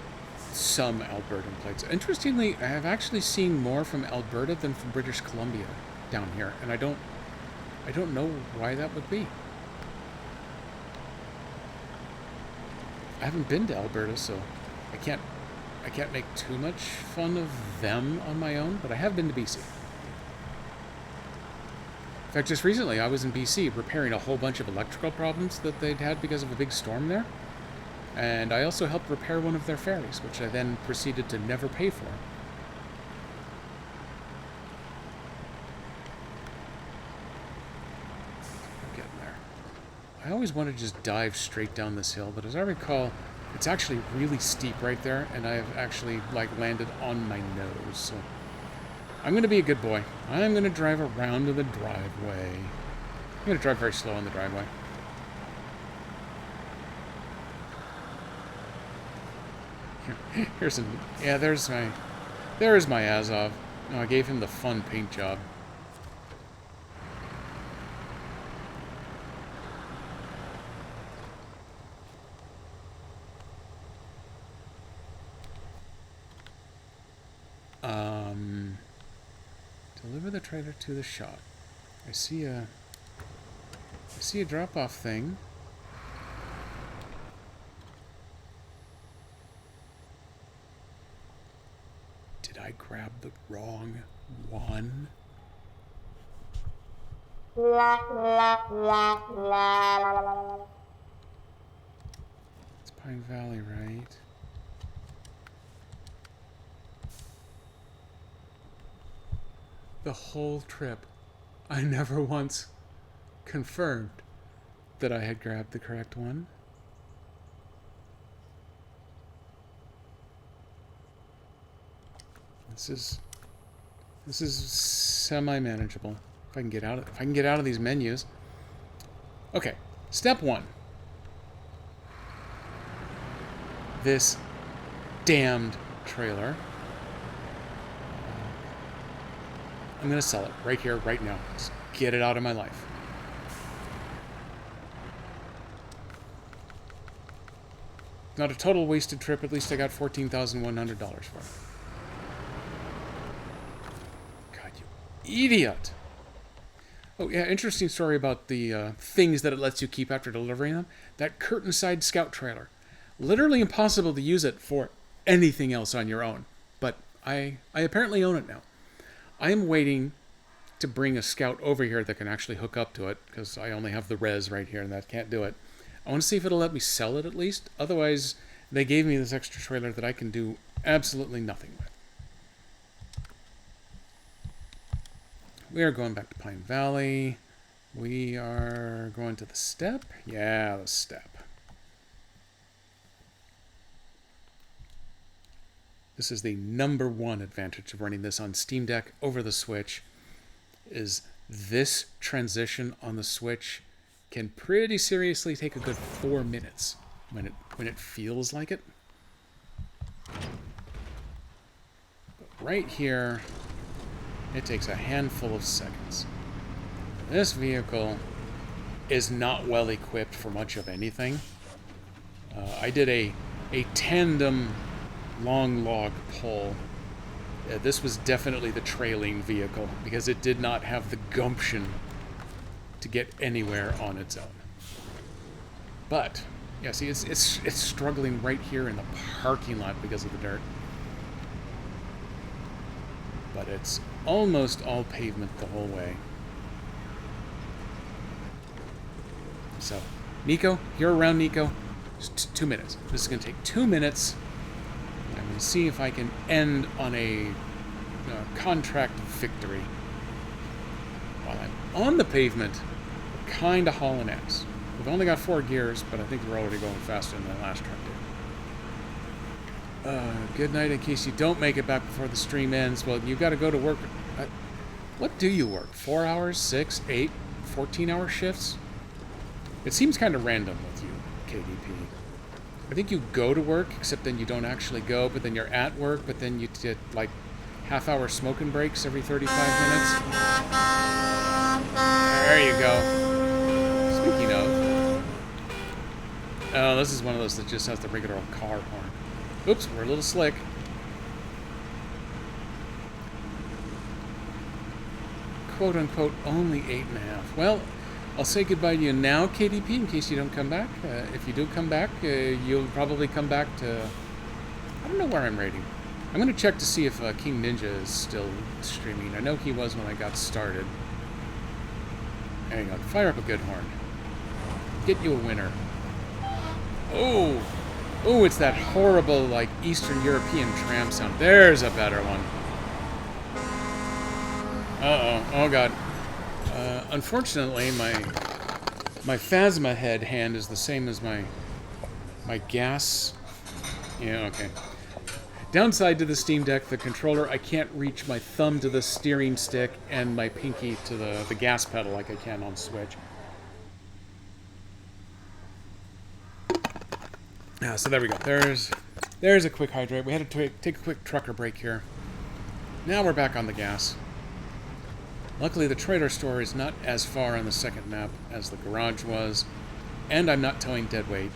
[SPEAKER 1] some Albertan plates. Interestingly, I have actually seen more from Alberta than from British Columbia down here, and I don't know why that would be. I haven't been to Alberta, so I can't make too much fun of them on my own, but I have been to BC. In fact, just recently I was in BC repairing a whole bunch of electrical problems that they'd had because of a big storm there. And I also helped repair one of their ferries, which I then proceeded to never pay for. I'm getting there. I always want to just dive straight down this hill, but as I recall, it's actually really steep right there, and I've actually, landed on my nose, so... I'm going to be a good boy. I'm going to drive around to the driveway. I'm going to drive very slow on the driveway. Here's some... Yeah, there's my Azov. No, I gave him the fun paint job. Deliver the trailer to the shop. I see a drop-off thing. Did I grab the wrong one? It's Pine Valley, right? The whole trip, I never once confirmed that I had grabbed the correct one. This is semi-manageable. If I can get out of these menus. Okay, step one. This damned trailer. I'm going to sell it right here, right now. Just get it out of my life. Not a total wasted trip. At least I got $14,100 for it. God, you idiot. Oh, yeah, interesting story about the things that it lets you keep after delivering them. That curtain side scout trailer. Literally impossible to use it for anything else on your own. But I apparently own it now. I am waiting to bring a Scout over here that can actually hook up to it, because I only have the res right here and that can't do it. I want to see if it'll let me sell it at least. Otherwise, they gave me this extra trailer that I can do absolutely nothing with. we are going back to Pine Valley. We are going to the step. Yeah, the step. This is the #1 advantage of running this on Steam Deck over the Switch, is this transition on the Switch can pretty seriously take a good 4 minutes when it feels like it. But right here, it takes a handful of seconds. This vehicle is not well equipped for much of anything. I did a tandem long log pull. This was definitely the trailing vehicle because it did not have the gumption to get anywhere on its own. But yeah, see, it's struggling right here in the parking lot because of the dirt. But it's almost all pavement the whole way. So, Nico, you're around, Nico. Just 2 minutes. This is going to take 2 minutes. I'm going to see if I can end on a contract victory. While I'm on the pavement, we're kind of hauling ass. We've only got 4 gears, but I think we're already going faster than that last truck did. Good night in case you don't make it back before the stream ends. Well, you got to go to work. What do you work? 4 hours, 6, 8, 14-hour shifts? It seems kind of random with you, KDP. I think you go to work, except then you don't actually go, but then you're at work, but then you get, like, half-hour smoking breaks every 35 minutes. There you go. Speaking of... Oh, this is one of those that just has the regular old car horn. Oops, we're a little slick. Quote-unquote only 8.5. Well... I'll say goodbye to you now, KDP, in case you don't come back. If you do come back, you'll probably come back to... I don't know where I'm rating. I'm going to check to see if King Ninja is still streaming. I know he was when I got started. Hang on. Fire up a good horn. Get you a winner. Oh! Oh, it's that horrible, like, Eastern European tram sound. There's a better one. Uh-oh. Oh, God. Unfortunately, my Phasma head hand is the same as my gas. Yeah, okay. Downside to the Steam Deck, the controller, I can't reach my thumb to the steering stick and my pinky to the gas pedal like I can on Switch. So there we go. There's a quick hydrate. We had to take a quick trucker break here. Now we're back on the gas. Luckily, the trailer store is not as far on the second map as the garage was, and I'm not towing dead weight.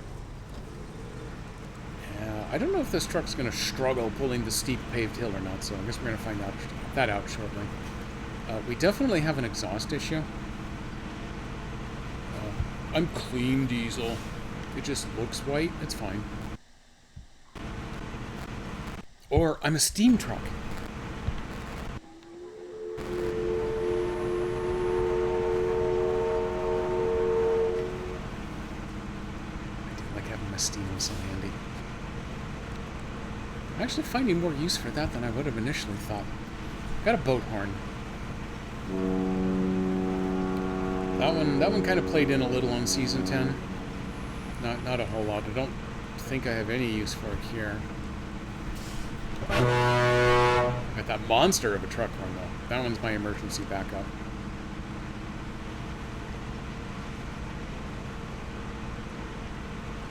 [SPEAKER 1] I don't know if this truck's going to struggle pulling the steep paved hill or not, so I guess we're going to find that out shortly. We definitely have an exhaust issue. I'm clean diesel. It just looks white. It's fine. Or I'm a steam truck. Steam was so handy. I'm actually finding more use for that than I would have initially thought. Got a boat horn. That one kind of played in a little on Season 10. Not a whole lot. I don't think I have any use for it here. Got that monster of a truck horn though. That one's my emergency backup.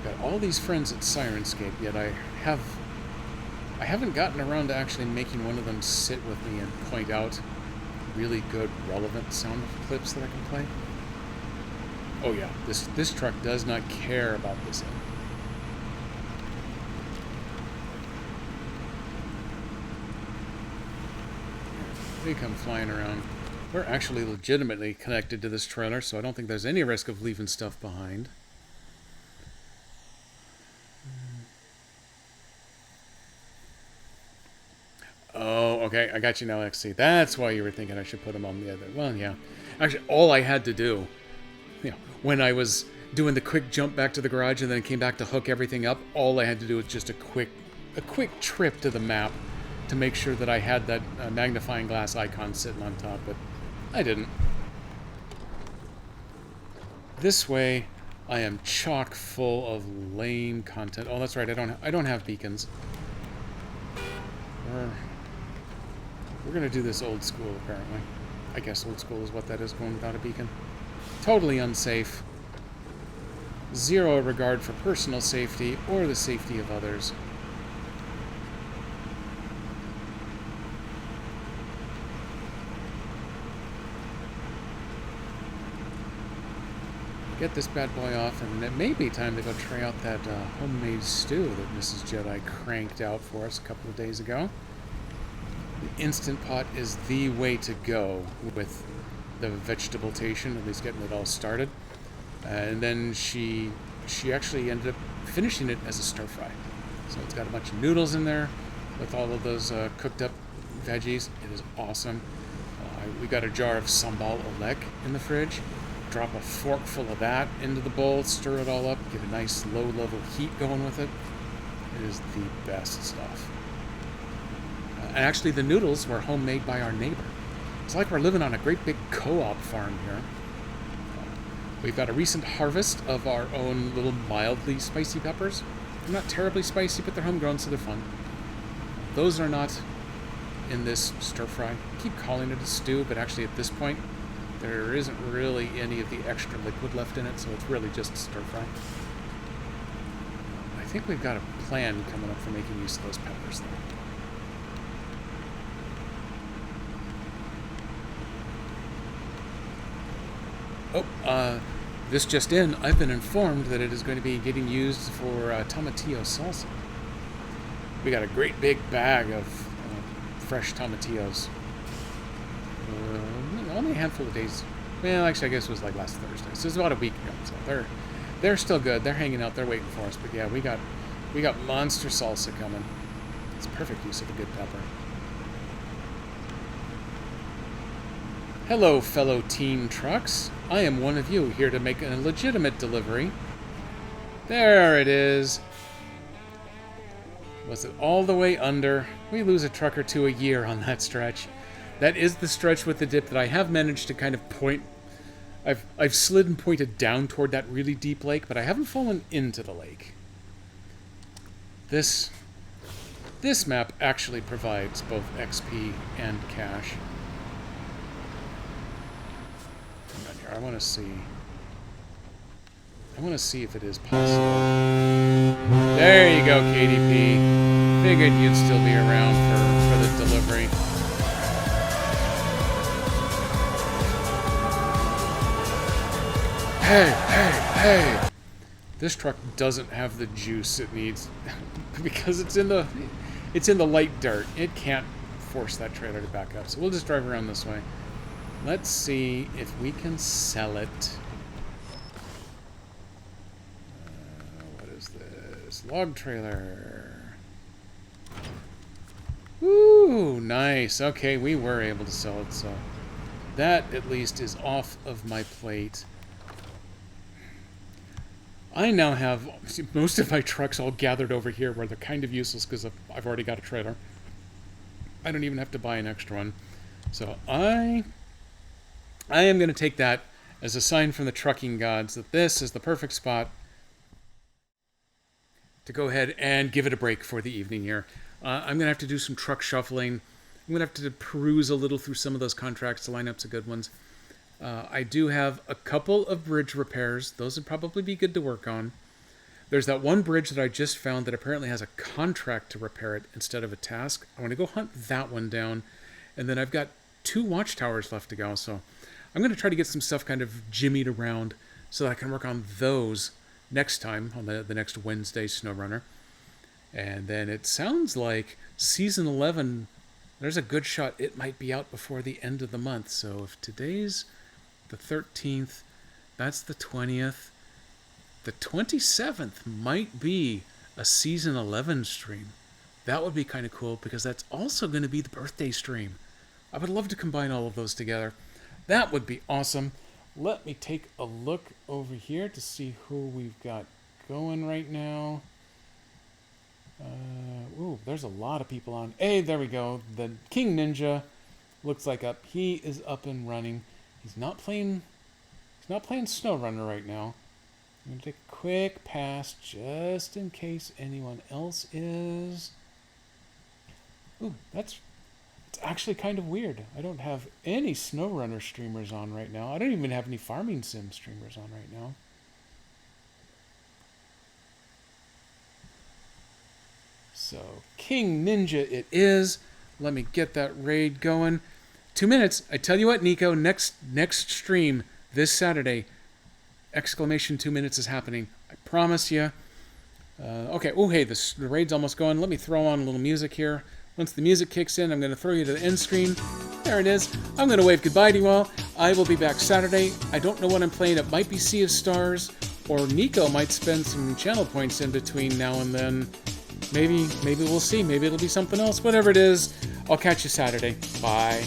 [SPEAKER 1] Got all these friends at Sirenscape, yet I haven't gotten around to actually making one of them sit with me and point out really good, relevant sound clips that I can play. Oh yeah, this truck does not care about this end. They come flying around. We're actually legitimately connected to this trailer, so I don't think there's any risk of leaving stuff behind. Oh, okay, I got you now, XC. That's why you were thinking I should put them on the other. Well, yeah. Actually, all I had to do, when I was doing the quick jump back to the garage and then came back to hook everything up, all I had to do was just a quick trip to the map to make sure that I had that magnifying glass icon sitting on top. But I didn't. This way, I am chock full of lame content. Oh, that's right. I don't have beacons. We're gonna do this old school, apparently. I guess old school is what that is, going without a beacon. Totally unsafe. Zero regard for personal safety or the safety of others. Get this bad boy off, and it may be time to go try out that homemade stew that Mrs. Jedi cranked out for us a couple of days ago. The Instant Pot is the way to go with the vegetablation, at least getting it all started. And then she actually ended up finishing it as a stir fry. So it's got a bunch of noodles in there with all of those cooked up veggies. It is awesome. We got a jar of sambal oelek in the fridge. Drop a forkful of that into the bowl, stir it all up, get a nice low-level heat going with it. It is the best stuff. And actually, the noodles were homemade by our neighbor. It's like we're living on a great big co-op farm here. We've got a recent harvest of our own little mildly spicy peppers. They're not terribly spicy, but they're homegrown, so they're fun. Those are not in this stir-fry. I keep calling it a stew, but actually at this point, there isn't really any of the extra liquid left in it, so it's really just stir-fry. I think we've got a plan coming up for making use of those peppers, though. Oh, this just in, I've been informed that it is going to be getting used for tomatillo salsa. We got a great big bag of fresh tomatillos. Only a handful of days. Well, actually, I guess it was like last Thursday. So it's about a week ago. So they're still good. They're hanging out. They're waiting for us. But yeah, we got monster salsa coming. It's perfect use of a good pepper. Hello, fellow teen trucks. I am one of you, here to make a legitimate delivery. There it is. Was it all the way under? We lose a truck or two a year on that stretch. That is the stretch with the dip that I have managed to kind of point. I've slid and pointed down toward that really deep lake, but I haven't fallen into the lake. This map actually provides both XP and cash. Hang on here. I want to see if it is possible. There you go, KDP. Figured you'd still be around for the delivery. Hey! This truck doesn't have the juice it needs because it's in the light dirt. It can't force that trailer to back up. So we'll just drive around this way. Let's see if we can sell it. What is this? Log trailer. Woo! Nice. Okay, we were able to sell it, so that at least is off of my plate. I now have most of my trucks all gathered over here where they're kind of useless because I've already got a trailer. I don't even have to buy an extra one. So I am going to take that as a sign from the trucking gods that this is the perfect spot to go ahead and give it a break for the evening here. I'm going to have to do some truck shuffling. I'm going to have to peruse a little through some of those contracts to line up some good ones. I do have a couple of bridge repairs. Those would probably be good to work on. There's that one bridge that I just found that apparently has a contract to repair it instead of a task. I want to go hunt that one down. And then I've got 2 watchtowers left to go. So I'm going to try to get some stuff kind of jimmied around so that I can work on those next time on the next Wednesday SnowRunner. And then it sounds like Season 11, there's a good shot it might be out before the end of the month. So if today's the 13th, that's the 20th. The 27th might be a Season 11 stream. That would be kind of cool because that's also going to be the birthday stream. I would love to combine all of those together. That would be awesome. Let me take a look over here to see who we've got going right now. Ooh, there's a lot of people on. Hey, there we go. The King Ninja looks like he is up and running. He's not playing SnowRunner right now. I'm going to take a quick pass just in case anyone else is. Ooh, it's actually kind of weird. I don't have any SnowRunner streamers on right now. I don't even have any Farming Sim streamers on right now. So, King Ninja it is. Let me get that raid going. 2 minutes. I tell you what, Nico, next stream this Saturday, exclamation 2 minutes is happening. I promise you. Okay. Oh, hey, the raid's almost going. Let me throw on a little music here. Once the music kicks in, I'm going to throw you to the end screen. There it is. I'm going to wave goodbye to you all. I will be back Saturday. I don't know what I'm playing. It might be Sea of Stars, or Nico might spend some channel points in between now and then. Maybe we'll see. Maybe it'll be something else. Whatever it is, I'll catch you Saturday. Bye.